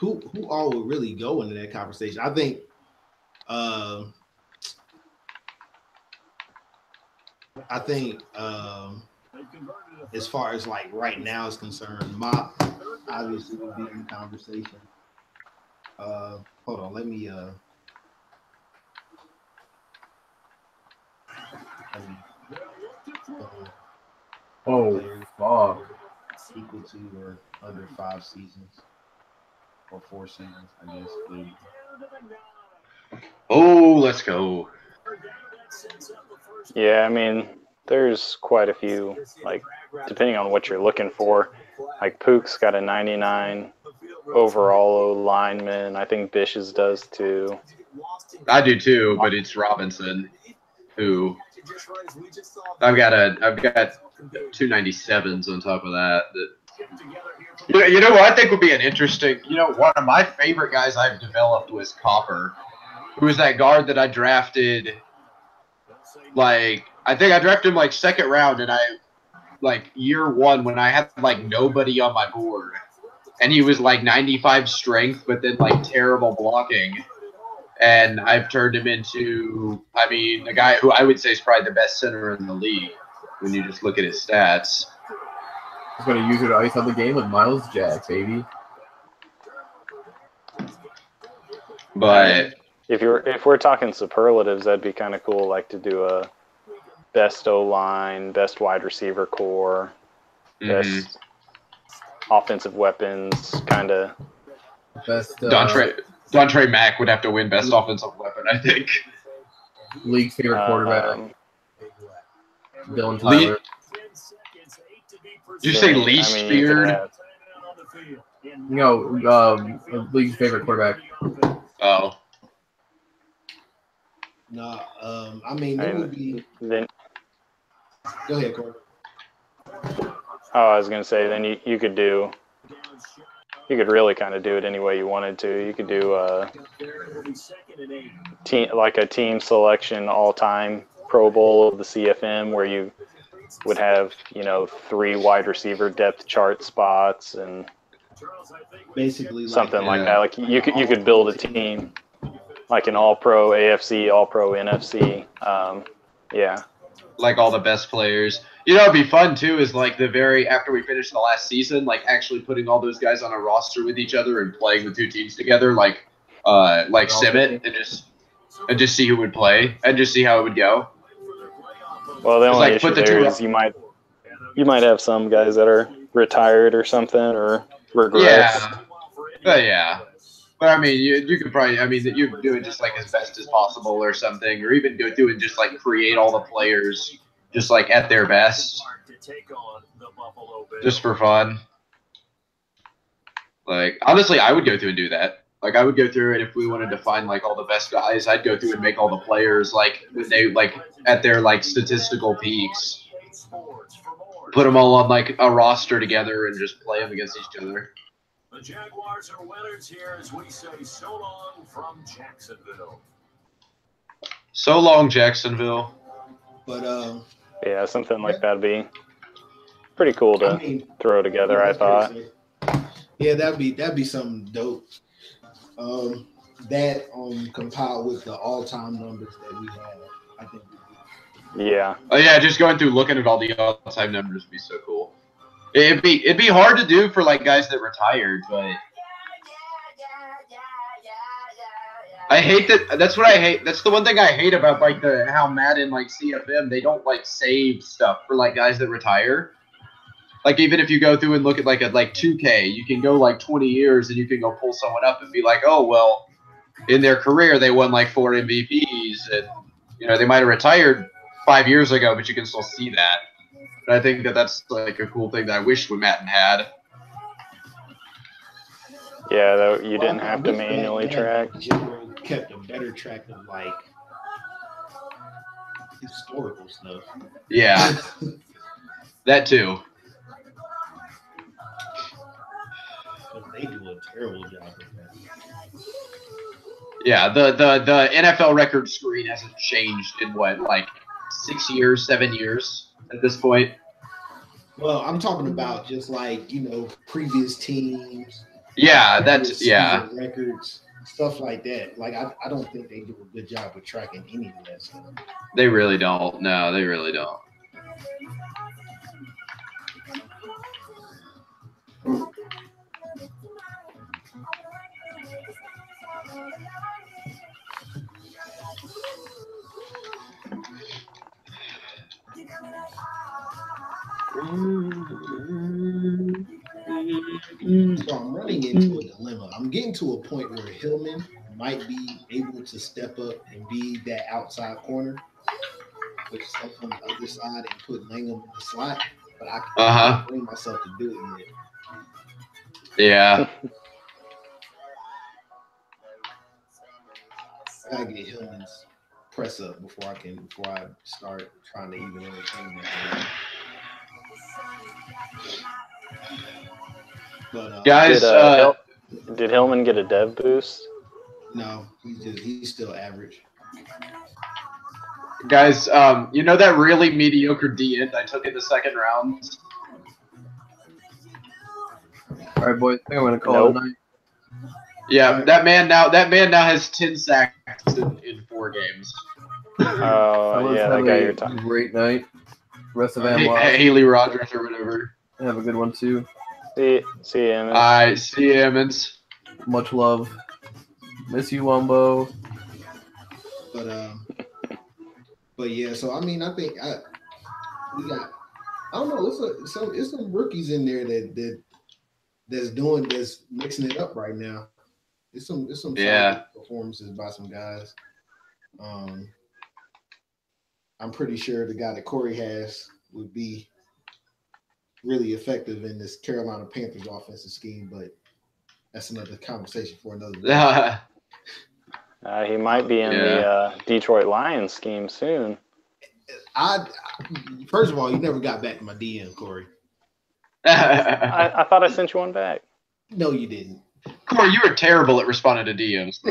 who all would really go into that conversation? I think as far as like right now is concerned, Mop obviously would be in the conversation. Hold on, let me fuck. Equal to or under 5 seasons or 4 seasons, I guess. Oh, let's go. Yeah, I mean, there's quite a few, like, depending on what you're looking for. Like, Pook's got a 99 overall O-lineman. I think Bish's does too. I do too, but it's Robinson who I've got 297s on top of that. You know what I think would be an interesting, one of my favorite guys I've developed was Copper, who was that guard that I drafted. Like, I think I drafted him like 2nd round, and year 1 when I had like nobody on my board, and he was like 95 strength, but then like terrible blocking. And I've turned him into, I mean, a guy who I would say is probably the best center in the league when you just look at his stats. He's going to use it to ice out the game with Miles Jack, baby. But if we're talking superlatives, that'd be kind of cool, like to do a best O-line, best wide receiver core, best offensive weapons, kind of. Best Dontre Mack would have to win best offensive weapon, I think. League's favorite quarterback. Dylan Tyler. Did you say least feared? No, league's favorite quarterback. Oh. No, I mean, it would be. Then, go ahead, Corey. I was going to say, then you could do. You could really kind of do it any way you wanted to. You could do a team selection all-time Pro Bowl of the CFM, where you would have 3 wide receiver depth chart spots and basically something like that. Like you could build a team like an All-Pro AFC, All-Pro NFC. Yeah. Like all the best players. It'd be fun too, is like after we finish the last season, like actually putting all those guys on a roster with each other and playing the 2 teams together, like Simmet, and just see who would play and just see how it would go. Well, the only issue there is you might have some guys that are retired or something or regressed. Yeah. But I mean, you could probably, I mean, you do it just like as best as possible or something, or even go through and just like create all the players just like at their best, just for fun. Like, honestly, I would go through and do that. Like, I would go through it if we wanted to find like all the best guys. I'd go through and make all the players like when they like at their like statistical peaks, put them all on like a roster together and just play them against each other. The Jaguars are winners here as we say so long from Jacksonville. So long, Jacksonville. But yeah, something like that'd be pretty cool to throw together. I thought. Yeah, that'd be something dope. That compiled with the all-time numbers that we have, I think. Yeah. Oh yeah, just going through looking at all the all-time numbers would be so cool. It'd be hard to do for like guys that retired, but I hate that. That's what I hate. That's the one thing I hate about like how Madden like CFM, they don't like save stuff for like guys that retire. Like even if you go through and look at like 2K, you can go like 20 years and you can go pull someone up and be like, oh well, in their career they won like 4 MVPs and they might have retired 5 years ago, but you can still see that. But I think that's like a cool thing that I wish Madden had. Yeah, you didn't have to manually track. General kept a better track of like historical stuff. Yeah, that too. They do a terrible job of that. Yeah, the NFL record screen hasn't changed in what, like 6 years, 7 years at this point. Well, I'm talking about just like previous teams. Yeah, records, stuff like that. Like I don't think they do a good job of tracking any of that stuff. They really don't. No, they really don't. So I'm running into a dilemma. I'm getting to a point where Hillman might be able to step up and be that outside corner, which is up on the other side and put Langham in the slot. But I can't bring myself to do it yet. Yeah. I gotta get Hillman's press up before I start trying to even entertain that. But guys, did Hillman get a dev boost? No, he's still average. Guys, that really mediocre D end I took in the second round? All right, boys, I think I'm gonna call it a night. Yeah, that man now has 10 sacks in 4 games. Oh, yeah, that guy you're talking. Great night. Rest of AMLoB. Haley Rogers or whatever. Have a good one too. See you, Emmons. All right, see you, Emmons. Much love. Miss you, Wumbo. But yeah. So I mean, I think we got. I don't know. It's some rookies in there that's mixing it up right now. It's some solid performances by some guys. I'm pretty sure the guy that Corey has would be really effective in this Carolina Panthers offensive scheme, but that's another conversation for another day. He might be in the Detroit Lions scheme soon. First of all, you never got back to my DM, Corey. I thought I sent you one back. No, you didn't. Corey, you were terrible at responding to DMs.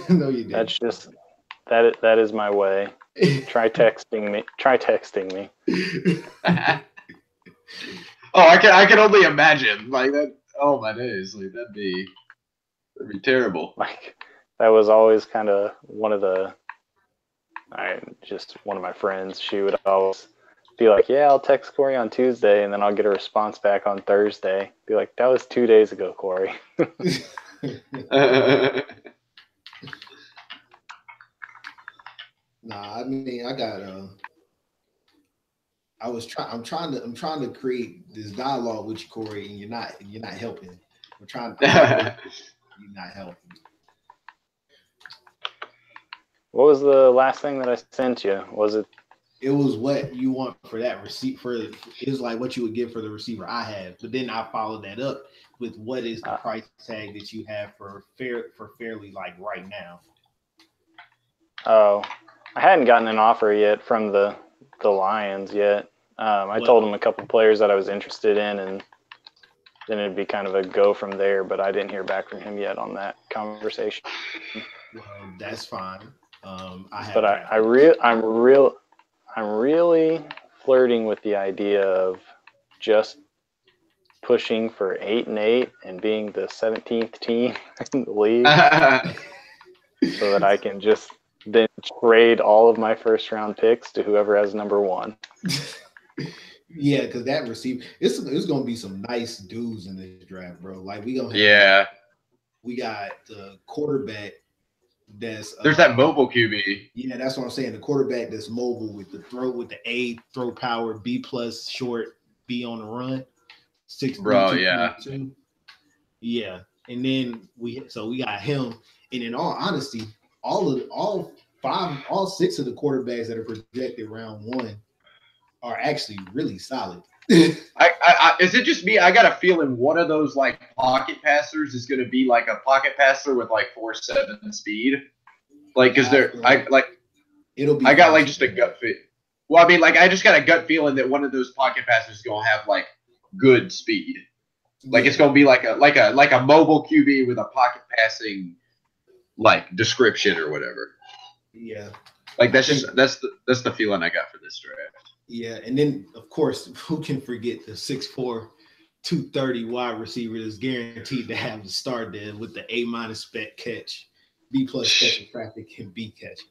No, you didn't. That's just that is my way. Try texting me. Oh, I can only imagine. Like that. Oh my days. Like that'd be terrible. Like that was always kind of one of my friends. She would always be like, "Yeah, I'll text Corey on Tuesday," and then I'll get a response back on Thursday. Be like, "That was 2 days ago, Corey." Nah, I mean, I I'm trying to create this dialogue with you, Corey, and you're not helping. You're not helping. What was the last thing that I sent you? Was it? It was what you want for that receiver. It was like what you would get for the receiver I have, but then I followed that up with what is the price tag that you have for Fairly like right now. Oh, I hadn't gotten an offer yet from the Lions yet. I told them a couple players that I was interested in, and then it'd be kind of a go from there. But I didn't hear back from him yet on that conversation. Well, that's fine. I'm really flirting with the idea of just pushing for 8-8 and being the 17th team in the league, so that I can just then trade all of my first round picks to whoever has number 1. Yeah, because that receiver, it's going to be some nice dudes in this draft, bro. Like we got the quarterback. There's that mobile QB. Yeah, that's what I'm saying. The quarterback that's mobile with the A throw power, B+ short, B on the run. 6'3", bro, yeah. 2. Yeah. And then we got him. And in all honesty, all 6 of the quarterbacks that are projected round 1 are actually really solid. Is it just me? I got a feeling one of those like pocket passers is going to be like a pocket passer with like 4.7 speed. Like, because I got like just a gut fit. Well, I mean, like I just got a gut feeling that one of those pocket passers is going to have like good speed. Like it's going to be like a mobile QB with a pocket passing like description or whatever. Yeah. Like that's the feeling I got for this draft. Yeah, and then of course, who can forget the 6'4", 230 wide receiver that's guaranteed to have the start there with the A- spec catch, B+ catching traffic, and B catching.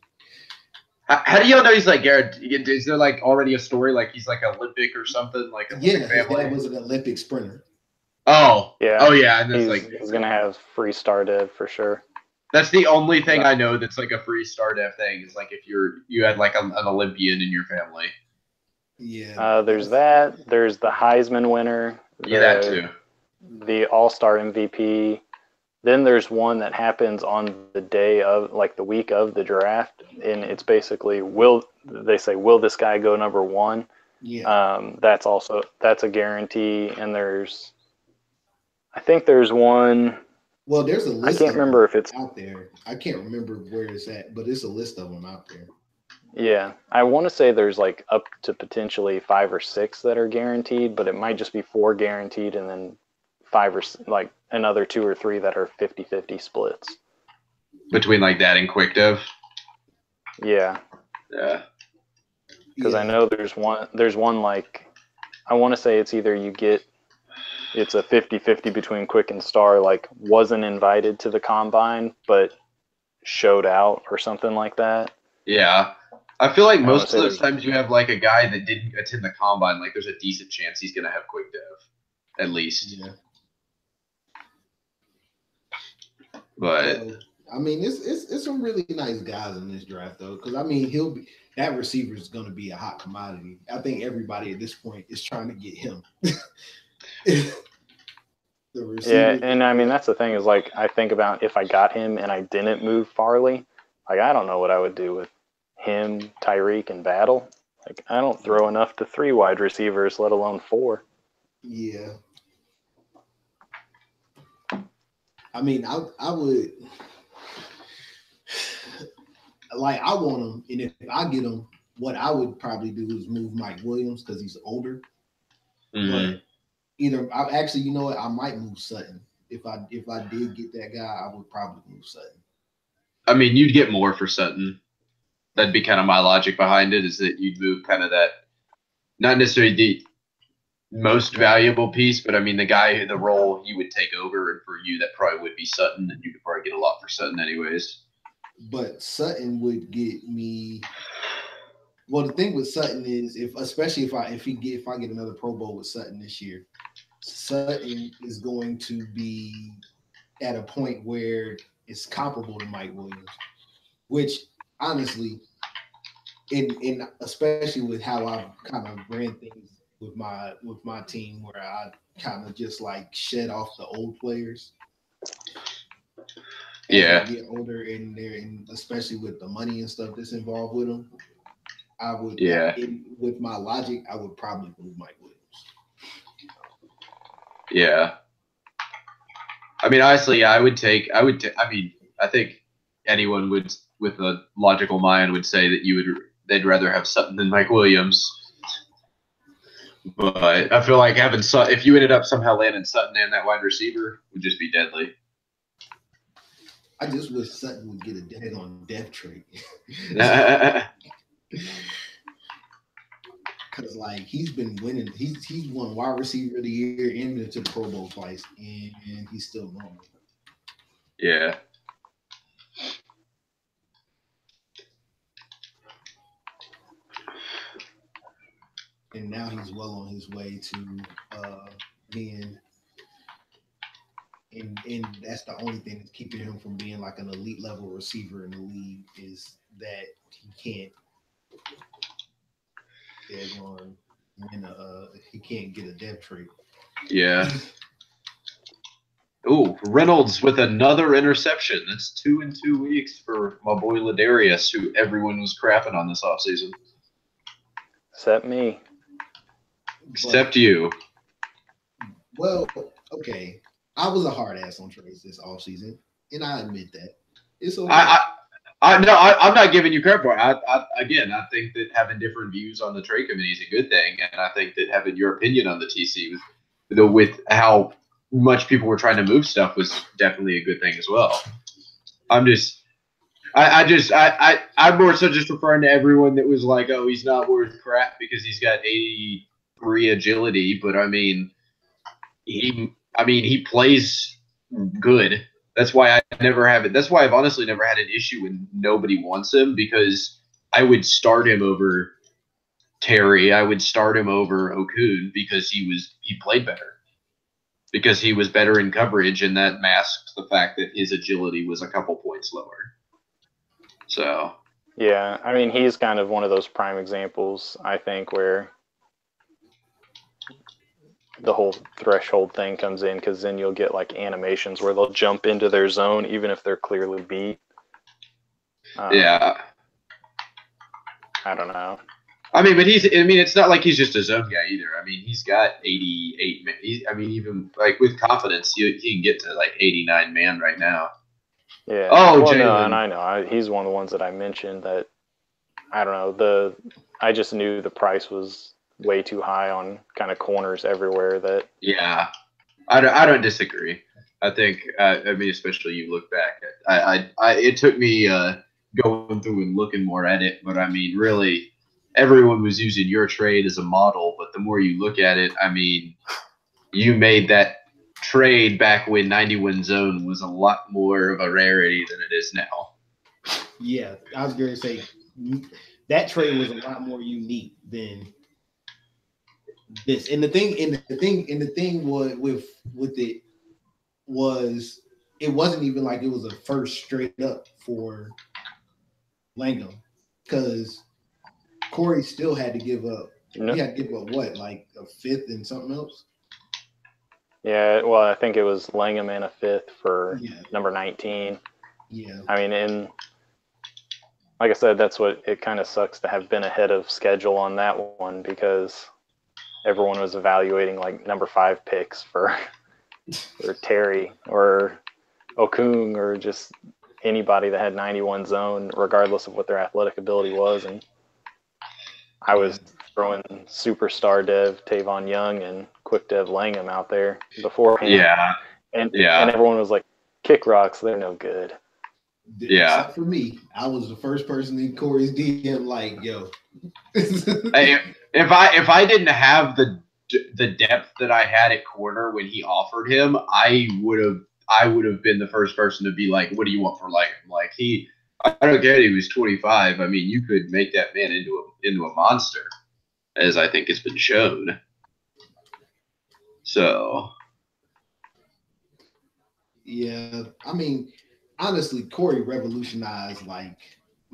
How do y'all know he's like guaranteed? Is there like already a story like he's like Olympic or something? Like his dad was an Olympic sprinter. Oh yeah, and he's gonna have free start ev for sure. That's the only thing I know that's like a free start ev thing is like if you had like an Olympian in your family. Yeah. There's that. There's the Heisman winner. That too. The All-Star MVP. Then there's one that happens on the day of, like the week of the draft, and it's basically will this guy go number 1? Yeah. That's a guarantee. And I think there's one. Well, there's a list. I can't remember if it's out there. I can't remember where it's at, but it's a list of them out there. Yeah, I want to say there's like up to potentially 5 or 6 that are guaranteed, but it might just be 4 guaranteed and then 5 or like another 2 or 3 that are 50-50 splits. Between like that and quick dev? Yeah. Yeah. Because I know there's one like, I want to say it's either it's a 50-50 between quick and star, like wasn't invited to the combine, but showed out or something like that. Yeah. I feel like most of those times you have like a guy that didn't attend the combine, like there's a decent chance he's going to have quick dev, at least. Yeah. But I mean, it's some really nice guys in this draft though, because I mean that receiver is going to be a hot commodity. I think everybody at this point is trying to get him. The receiver. Yeah, and I mean that's the thing is like I think about if I got him and I didn't move Farley, like I don't know what I would do with him, Tyreek, and Battle. Like I don't throw enough to 3 wide receivers, let alone 4. Yeah. I mean, I would like I want him, and if I get him, what I would probably do is move Mike Williams because he's older. Mm-hmm. But either you know what, I might move Sutton. If I did get that guy, I would probably move Sutton. I mean, you'd get more for Sutton. That'd be kind of my logic behind it, is that you'd move kind of that, not necessarily the most valuable piece, but I mean the role he would take over, and for you that probably would be Sutton, and you could probably get a lot for Sutton anyways. But Sutton would get me. Well, the thing with Sutton is especially if I get another Pro Bowl with Sutton this year, Sutton is going to be at a point where it's comparable to Mike Williams, which honestly, in especially with how I've kind of ran things with my team, where I kind of just like shed off the old players. As I get older and especially with the money and stuff that's involved with them, I would with my logic, I would probably move Mike Williams. Yeah. I mean, honestly, I think anyone would with a logical mind would say that they'd rather have Sutton than Mike Williams. But I feel like having Sutton, if you ended up somehow landing Sutton and that wide receiver, would just be deadly. I just wish Sutton would get a daggone death trait. Because like he's been winning, he's won wide receiver of the year and into the Pro Bowl twice, and he's still going. Yeah. And now he's well on his way to being, and that's the only thing that's keeping him from being like an elite level receiver in the league is that he can't get a depth trait. Yeah. Ooh, Reynolds with another interception. That's 2 in 2 weeks for my boy Ladarius, who everyone was crapping on this offseason. Except me. Except you. Well, okay. I was a hard ass on trades this offseason, and I admit that. It's okay. I'm not giving you credit for it. I think that having different views on the trade committee is a good thing, and I think that having your opinion on the TC with how much people were trying to move stuff was definitely a good thing as well. I'm more so just referring to everyone that was like, oh, he's not worth crap because he's got 83 agility, but I mean he plays good. That's why That's why I've honestly never had an issue when nobody wants him, because I would start him over Terry. I would start him over Okun because he played better, because he was better in coverage, and that masked the fact that his agility was a couple points lower. So yeah, I mean, he's kind of one of those prime examples, I think, where the whole threshold thing comes in, because then you'll get like animations where they'll jump into their zone even if they're clearly beat. Yeah. I don't know. I mean, but it's not like he's just a zone guy either. I mean, he's got 88 man. Even like with confidence, he can get to like 89 man right now. Yeah. Oh, well, Jalen. no, and I know he's one of the ones that I mentioned that I don't know. I just knew the price was way too high on kind of corners everywhere. That yeah, I don't disagree. I think especially you look back at it took me going through and looking more at it, but I mean really everyone was using your trade as a model, but the more you look at it, I mean you made that trade back when 91 zone was a lot more of a rarity than it is now. Yeah, I was going to say that trade was a lot more unique than this. And the thing was with it was it wasn't even like it was a first straight up for Langham, because Corey still had to give up. He had to give up what, like a fifth and something else? Yeah, well, I think it was Langham and a fifth for number 19. Yeah. I mean, and like I said, that's what it kind of sucks to have been ahead of schedule on that one, because everyone was evaluating like number 5 picks for Terry or Okung or just anybody that had 91 zone, regardless of what their athletic ability was. And I was throwing superstar dev Tavon Young and quick dev Langham out there beforehand. Yeah. And everyone was like, kick rocks, they're no good. Yeah. Except for me, I was the first person in Corey's DM like, yo. Hey, if I didn't have the depth that I had at corner when he offered him, I would have been the first person to be like, what do you want for Langham? Like I don't care he was 25. I mean, you could make that man into a monster, as I think has been shown. So yeah, I mean, honestly, Corey revolutionized like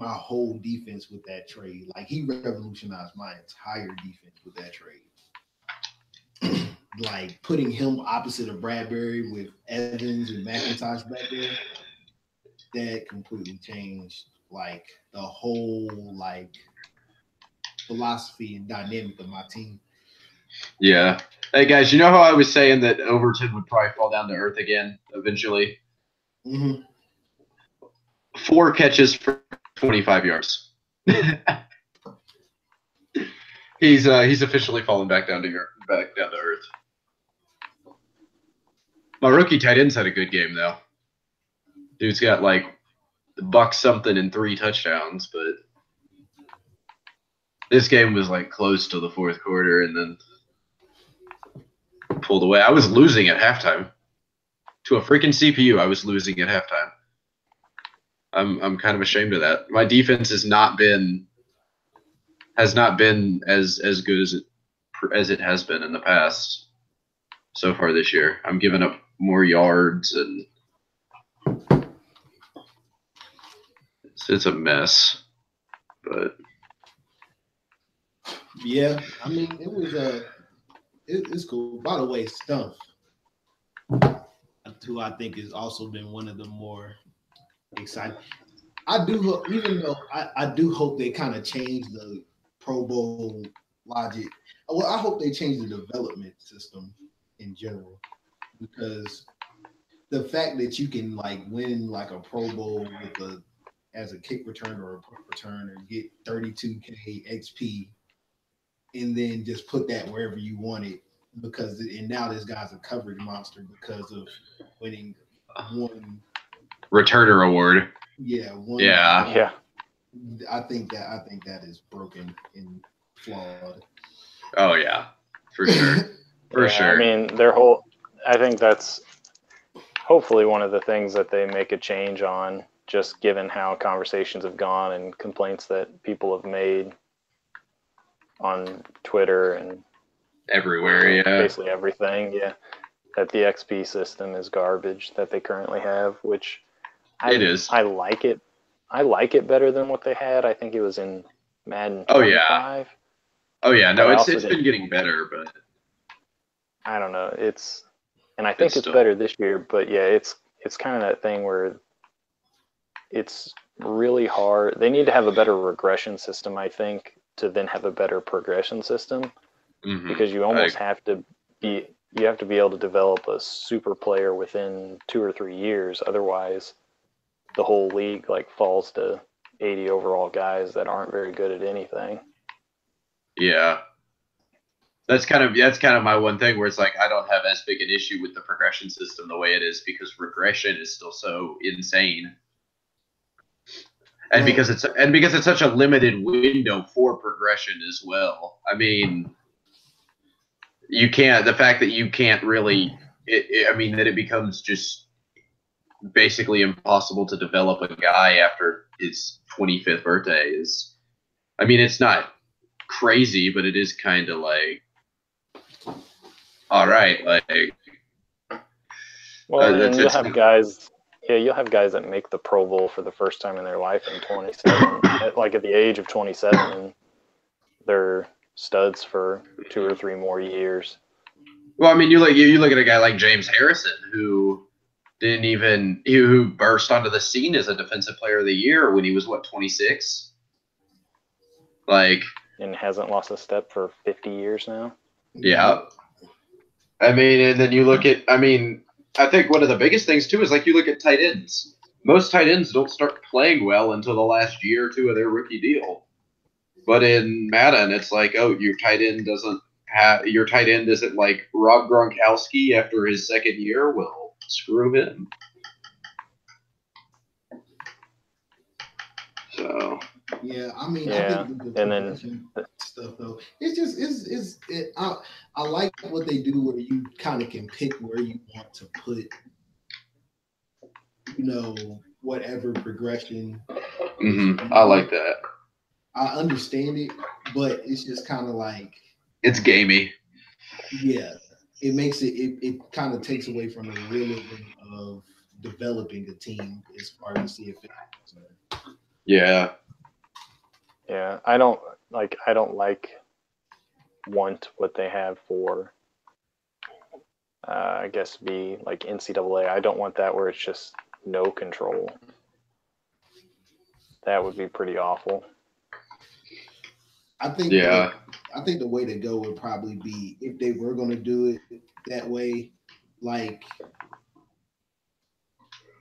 my whole defense with that trade. Like, he revolutionized my entire defense with that trade. Like, putting him opposite of Bradbury with Evans and McIntosh back there, that completely changed, like, the whole, like, philosophy and dynamic of my team. Yeah. Hey, guys, you know how I was saying that Overton would probably fall down to earth again eventually? Mm-hmm. 4 catches for 25 yards. He's officially fallen back down to earth. My rookie tight end's had a good game though. Dude's got like buck something and 3 touchdowns, but this game was like close to the fourth quarter and then pulled away. I was losing at halftime. To a freaking CPU, I was losing at halftime. I'm kind of ashamed of that. My defense has not been as good as it has been in the past so far this year. I'm giving up more yards and it's a mess. But yeah, I mean, it was it's cool. By the way, Stumpf, who I think has also been one of the more exciting. I do hope they kind of change the Pro Bowl logic. Well, I hope they change the development system in general, because the fact that you can like win like a Pro Bowl as a kick return or a punt return and get 32K XP and then just put that wherever you want it, and now this guy's a coverage monster because of winning one returner award. Yeah. Yeah. I think that is broken and flawed. Oh yeah, for sure. For sure. I mean, I think that's hopefully one of the things that they make a change on, just given how conversations have gone and complaints that people have made on Twitter and everywhere, yeah. Basically everything, yeah. That the XP system is garbage that they currently have, which it is. I like it. I like it better than what they had. I think it was in Madden 25. Oh yeah, no, it's been getting better, but I don't know. I think it's better this year, but yeah, it's kind of that thing where it's really hard. They need to have a better regression system, I think, to then have a better progression system, because you almost have to be able to develop a super player within 2 or 3 years. Otherwise, the whole league like falls to 80 overall guys that aren't very good at anything. Yeah. That's kind of my one thing where it's like I don't have as big an issue with the progression system the way it is, because regression is still so insane. And because it's such a limited window for progression as well. I mean, the fact that you can't really that it becomes just basically impossible to develop a guy after his 25th birthday is, I mean, it's not crazy, but it is kind of like, all right, like. Well, and you'll have guys that make the Pro Bowl for the first time in their life in 27, like at the age of 27, and they're studs for 2 or 3 more years. Well, I mean, you look at a guy like James Harrison, who who burst onto the scene as a defensive player of the year when he was 26, like, and hasn't lost a step for 50 years now. Yeah, I mean, and then you look at, I think one of the biggest things too is like you look at tight ends. Most tight ends don't start playing well until the last year or 2 of their rookie deal. But in Madden, it's like, oh, your tight end isn't like Rob Gronkowski after his second year. Well, screw him. So. Yeah, I mean, yeah. I think the progression stuff though, I like what they do where you kind of can pick where you want to put, whatever progression. I like that. I understand it, but it's just kind of like it's gamey. Yeah, it makes it kind of takes away from the realism of developing a team as far as see if it. Yeah. Yeah, I don't want what they have for I guess be like NCAA. I don't want that where it's just no control. That would be pretty awful. I think the way to go would probably be, if they were going to do it that way, like,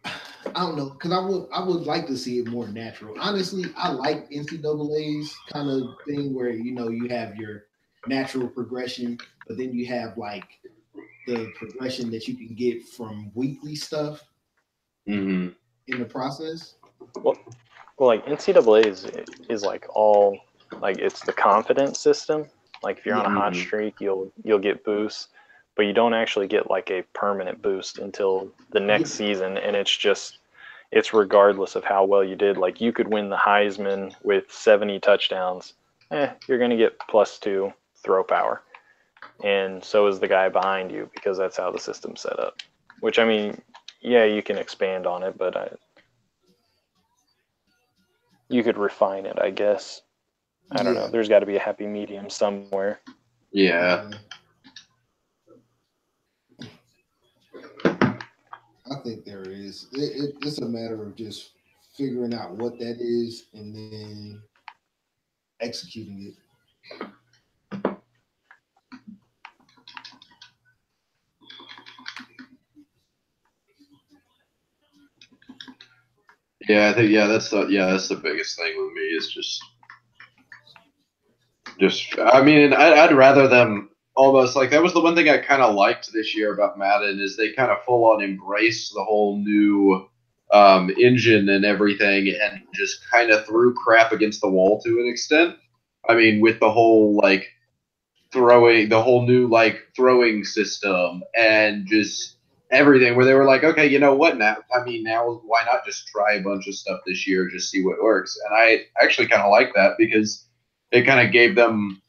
I don't know, because I would like to see it more natural. Honestly, I like NCAA's kind of thing where, you know, you have your natural progression, but then you have like the progression that you can get from weekly stuff in the process. Well, like NCAA is like all like it's the confidence system. Like if you're on a hot streak, you'll get boosts, but you don't actually get like a permanent boost until the next season, and it's regardless of how well you did. Like you could win the Heisman with 70 touchdowns, you're gonna get +2 throw power, and so is the guy behind you because that's how the system's set up. Which I mean, yeah, you can expand on it, but you could refine it, I guess. I don't know. There's got to be a happy medium somewhere. Yeah. I think there is. It's a matter of just figuring out what that is and then executing it. Yeah, I think that's the biggest thing with me is just I mean, I'd rather them almost like that was the one thing I kind of liked this year about Madden is they kind of full on embraced the whole new engine and everything and just kind of threw crap against the wall to an extent. I mean, with the whole like throwing system and just everything where they were like, okay, you know what now? I mean, now why not just try a bunch of stuff this year, just see what works? And I actually kind of like that because it kind of gave them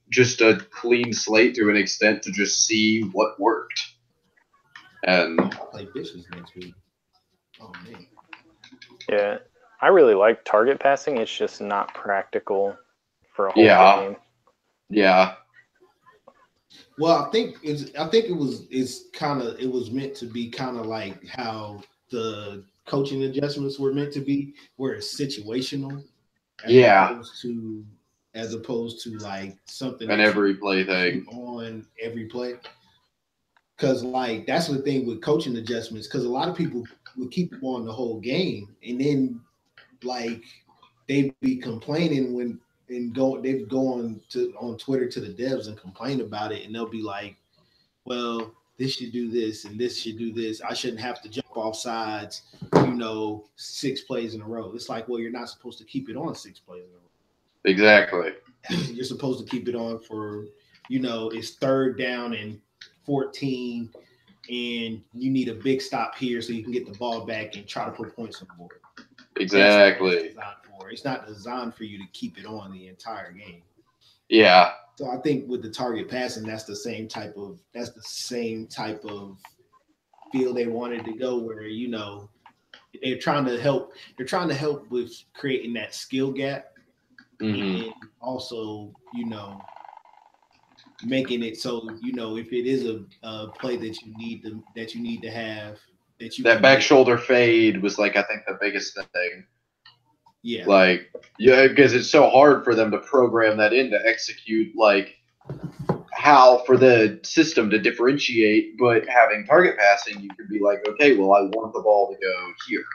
just a clean slate to an extent to just see what worked. And I'll play Bishops next week. Oh man. Yeah, I really like target passing. It's just not practical for a whole game. Yeah. Well, I think it was meant to be kind of like how the coaching adjustments were meant to be, where it's situational. As opposed to like something an every play thing on every play. Because like that's the thing with coaching adjustments. Because a lot of people would keep them on the whole game, and then like they'd be complaining they'd go on Twitter to the devs and complain about it, and they'll be like, well, this should do this and this should do this. I shouldn't have to jump off sides, 6 plays in a row. It's like, well, you're not supposed to keep it on 6 plays in a row. Exactly. You're supposed to keep it on for, it's 3rd down and 14, and you need a big stop here so you can get the ball back and try to put points on the board. Exactly. It's not designed for you to keep it on the entire game. Yeah. So I think with the target passing, that's the same type of feel they wanted to go, where they're trying to help with creating that skill gap, and also making it so if it is a play that you need to have that back shoulder fade was like I think the biggest thing. Yeah. Like, yeah, because it's so hard for them to program that in to execute, like, how for the system to differentiate. But having target passing, you could be like, okay, well, I want the ball to go here.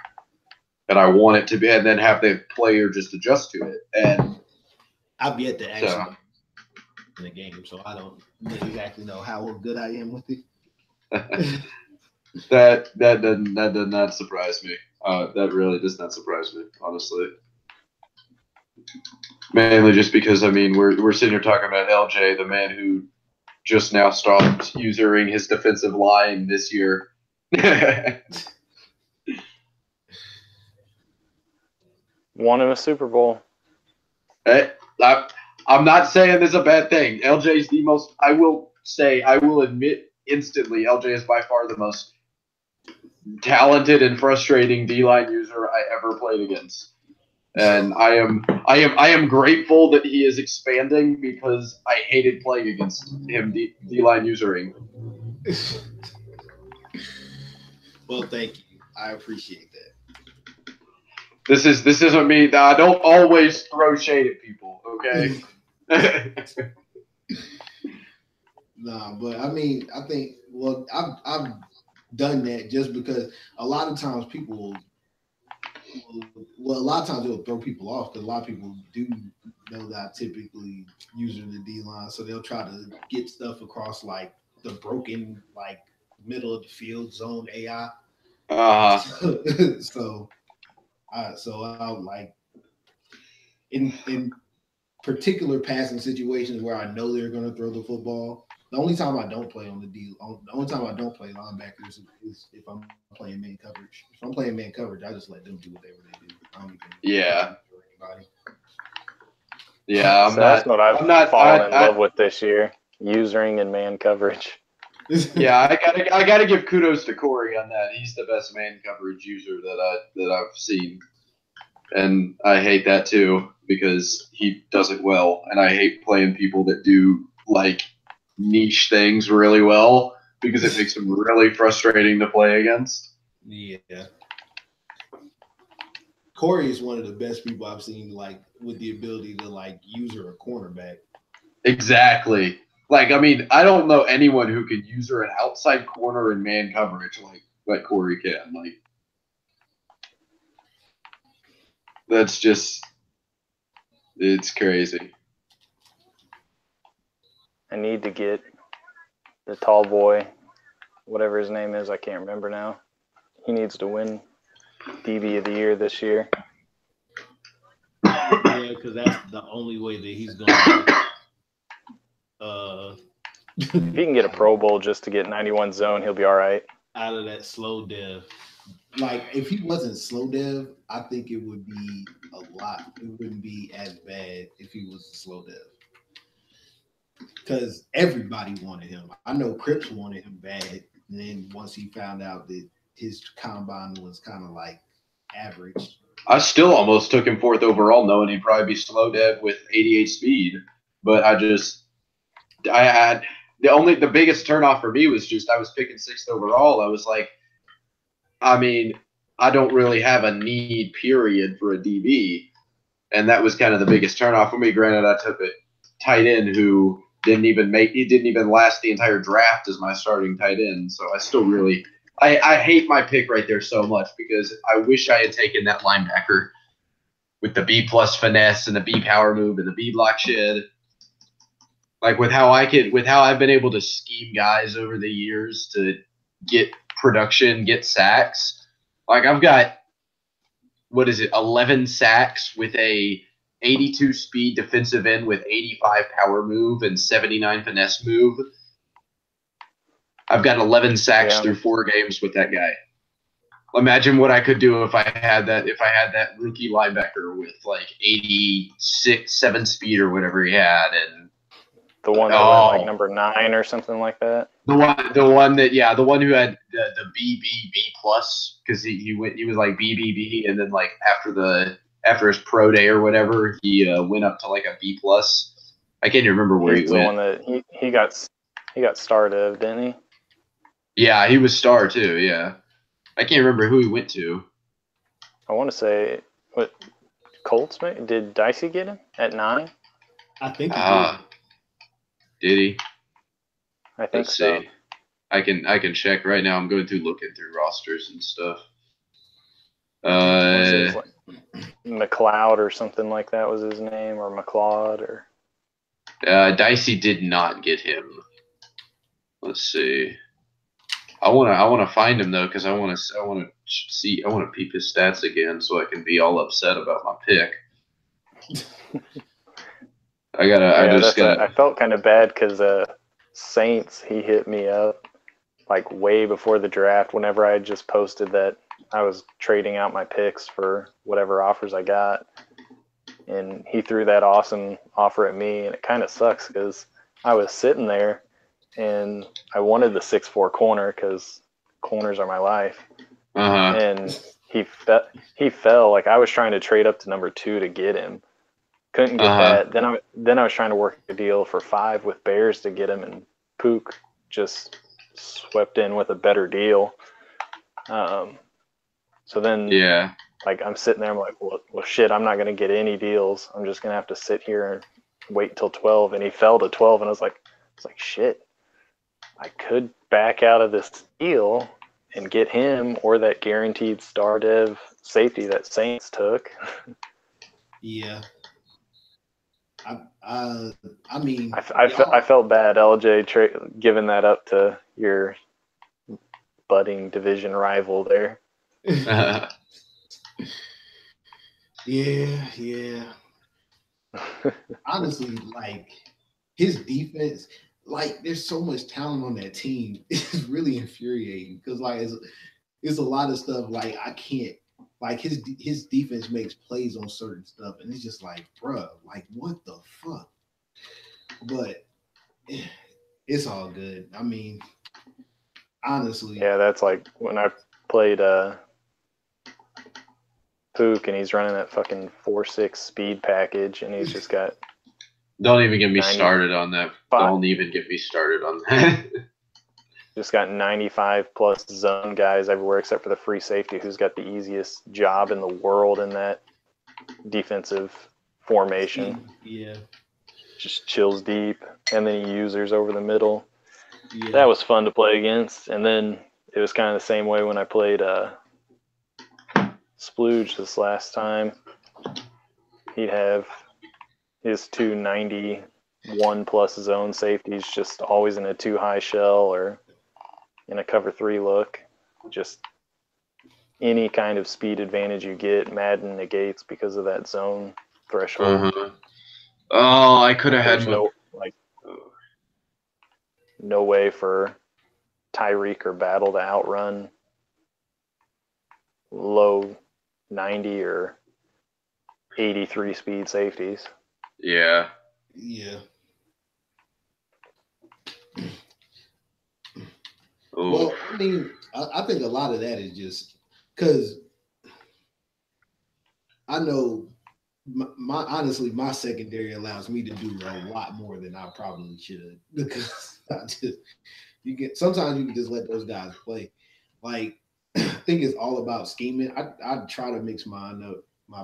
And I want it to be, and then have the player just adjust to it. And I've yet to actually in the game, so I don't exactly know how good I am with it. That does not surprise me. That really does not surprise me, honestly. Mainly just because, I mean, we're sitting here talking about LJ, the man who just now stopped using his defensive line this year. Won him a Super Bowl. I'm not saying this is a bad thing. LJ is the most, I will admit instantly, LJ is by far the most talented and frustrating D-line user I ever played against. And I am grateful that he is expanding because I hated playing against him D-line usering. Well, thank you. I appreciate that. This isn't me. I don't always throw shade at people, okay? Nah, but I mean, I think I've done that just because a lot of times people they'll throw people off because a lot of people do know that I typically using the D line, so they'll try to get stuff across like the broken like middle of the field zone AI. So I like in particular passing situations where I know they're going to throw the football. The only time I don't play linebackers is if I'm playing man coverage. If I'm playing man coverage, I just let them do whatever they do. I don't even anybody. Yeah, that's what I've fallen in love with this year: usering and man coverage. Yeah, I gotta give kudos to Corey on that. He's the best man coverage user that I've seen, and I hate that too because he does it well, and I hate playing people that do like niche things really well because it makes them really frustrating to play against. Yeah. Corey is one of the best people I've seen, like with the ability to like user a cornerback. Exactly. Like, I mean, I don't know anyone who can user an outside corner in man coverage like Corey can. Like, that's just, it's crazy. I need to get the tall boy, whatever his name is, I can't remember now. He needs to win DB of the year this year. Yeah, because that's the only way that he's going to if he can get a Pro Bowl just to get 91 zone, he'll be all right. Out of that slow dev. Like, if he wasn't slow dev, I think it would be a lot. It wouldn't be as bad if he was a slow dev. Because everybody wanted him. I know Cripps wanted him bad. And then once he found out that his combine was kind of like average. I still almost took him 4th overall, knowing he'd probably be slow dev with 88 speed. But I had the biggest turnoff for me was just I was picking 6th overall. I was like, I mean, I don't really have a need period for a DB, and that was kind of the biggest turnoff for me. Granted, I took a tight end who didn't even last the entire draft as my starting tight end. So I still really I hate my pick right there so much because I wish I had taken that linebacker with the B+ finesse and the B power move and the B block shed. Like with how I've been able to scheme guys over the years to get production, get sacks. Like I've got 11 sacks with a 82 speed defensive end with 85 power move and 79 finesse move. I've got 11 sacks through 4 games with that guy. Imagine what I could do if I had that rookie linebacker with like 7 speed or whatever he had, and the one that went like number 9 or something like that. The one who had the B plus because he was like BBB, and then like after his pro day or whatever, he went up to like a B plus. I can't even remember where he went. The one that he got starred, didn't he? Yeah, he was star too. Yeah, I can't remember who he went to. I want to say what Colts. Did Dicey get him at 9? I think he did. Did he? I think so. See. I can check right now. I'm looking through rosters and stuff. Like McLeod or something like that was his name, or McLeod, or. Dicey did not get him. Let's see. I want to find him though because I want to peep his stats again so I can be all upset about my pick. I felt kind of bad because Saints, he hit me up like way before the draft whenever I had just posted that I was trading out my picks for whatever offers I got, and he threw that awesome offer at me, and it kind of sucks because I was sitting there and I wanted the 6'4" corner because corners are my life. Uh-huh. And he fell. Like, I was trying to trade up to number 2 to get him. Couldn't get that. Then I was trying to work a deal for 5 with Bears to get him, and Pook just swept in with a better deal. So then, like, I'm sitting there, I'm like, well, shit, I'm not going to get any deals. I'm just going to have to sit here and wait till 12. And he fell to 12, and I was like, shit, I could back out of this deal and get him or that guaranteed star dev safety that Saints took. Yeah. I mean, I felt bad, LJ, giving that up to your budding division rival there. Yeah. Honestly, like, his defense, like, there's so much talent on that team. It's really infuriating because, like, it's a lot of stuff, like, I can't, like, his defense makes plays on certain stuff, and it's just like, bruh, like, what the fuck? But it's all good. I mean, honestly. Yeah, that's like when I played Pook, and he's running that fucking 4.6 speed package, and he's just got. Don't even get me started on that. Don't even get me started on that. Just got 95 plus zone guys everywhere except for the free safety, who's got the easiest job in the world in that defensive formation. Yeah. Just chills deep, and then he users over the middle. Yeah. That was fun to play against. And then it was kind of the same way when I played Splooge this last time. He'd have his 291 plus zone safeties just always in a 2 high shell or in a cover 3 look. Just any kind of speed advantage you get, Madden negates because of that zone threshold. Oh, I could have had no way for Tyreek or Battle to outrun low 90 or 83 speed safeties. Yeah. Well, I mean, I think a lot of that is just because I know honestly, my secondary allows me to do a lot more than I probably should, because sometimes you can just let those guys play. Like, I think it's all about scheming. I try to mix my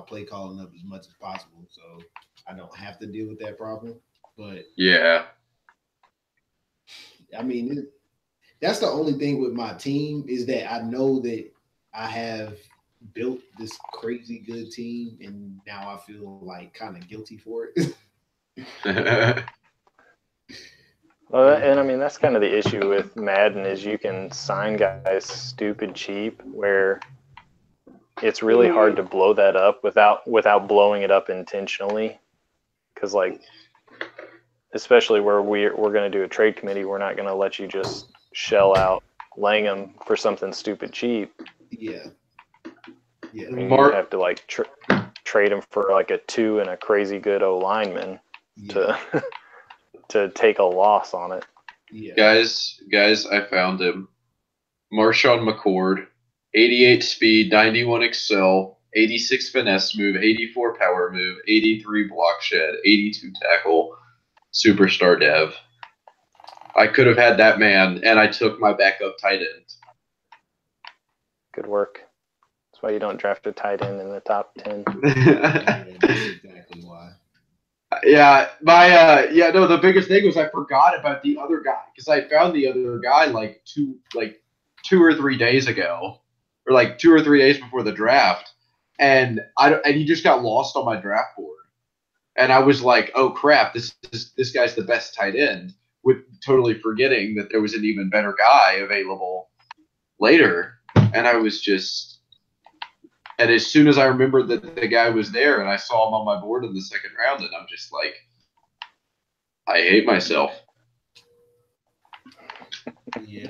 play calling up as much as possible, so I don't have to deal with that problem. But yeah, I mean, that's the only thing with my team, is that I know that I have built this crazy good team, and now I feel like kind of guilty for it. Well, and I mean, that's kind of the issue with Madden, is you can sign guys stupid cheap, where it's really hard to blow that up without blowing it up intentionally. Because, like, especially where we're going to do a trade committee, we're not going to let you just shell out Langham for something stupid cheap. Yeah. I mean, you have to, like, trade him for, like, a 2 and a crazy good O lineman to take a loss on it. Yeah. Guys, I found him. Marshawn McCord, 88 speed, 91 excel, 86 finesse move, 84 power move, 83 block shed, 82 tackle, superstar dev. I could have had that man, and I took my backup tight end. Good work. That's why you don't draft a tight end in the top 10. That's exactly why. Yeah, no, the biggest thing was I forgot about the other guy, because I found the other guy like 2 or 3 days ago, or like 2 or 3 days before the draft, and he just got lost on my draft board, and I was like, oh crap, this guy's the best tight end, with totally forgetting that there was an even better guy available later, and I was just. And as soon as I remembered that the guy was there, and I saw him on my board in the second round, and I'm just like, I hate myself. Yeah.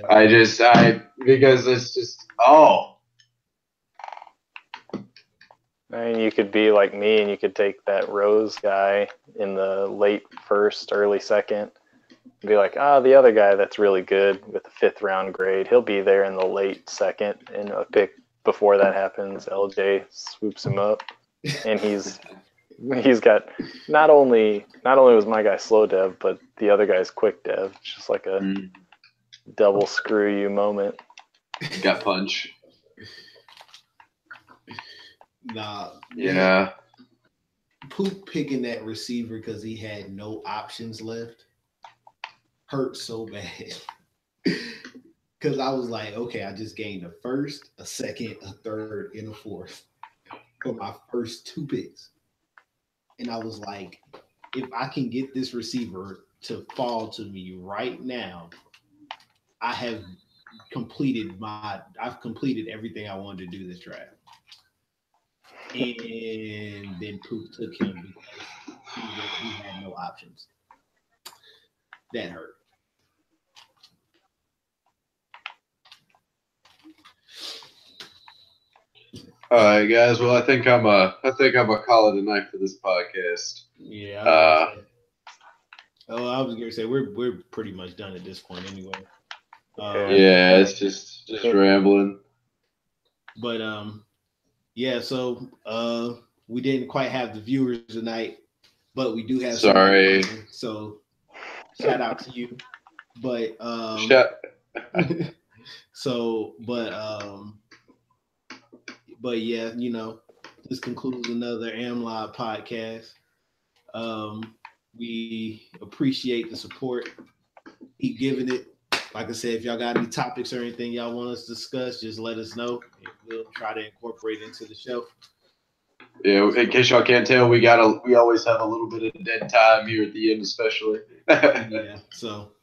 Because it's just, I mean, you could be like me, and you could take that Rose guy in the late first, early second, and be like, the other guy that's really good with a 5th round grade, he'll be there in the late second in a pick before that happens, LJ swoops him up, and he's got not only was my guy slow dev, but the other guy's quick dev. It's just like a double screw you moment. Got punch. Nah. Yeah. Poop picking that receiver because he had no options left hurt so bad. Because I was like, okay, I just gained a first, a second, a third, and a fourth for my first 2 picks. And I was like, if I can get this receiver to fall to me right now, I've completed everything I wanted to do this draft. And then Poop took him because he had no options. That hurt. All right, guys. Well, I think I'm a call it a night for this podcast. Yeah. I was gonna say we're pretty much done at this point anyway. Yeah, it's just rambling. But yeah. So we didn't quite have the viewers tonight, but we do have. Sorry. So shout out to you. But But yeah, you know, this concludes another AMLoB podcast. We appreciate the support. Keep giving it. Like I said, if y'all got any topics or anything y'all want us to discuss, just let us know. We'll try to incorporate it into the show. Yeah, in case y'all can't tell, we always have a little bit of dead time here at the end, especially. Yeah, so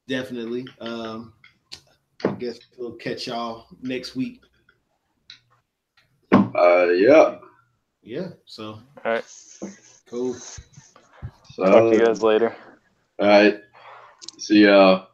definitely. I guess we'll catch y'all next week. Yeah. Yeah. So. All right. Cool. Talk to you guys later. All right. See y'all.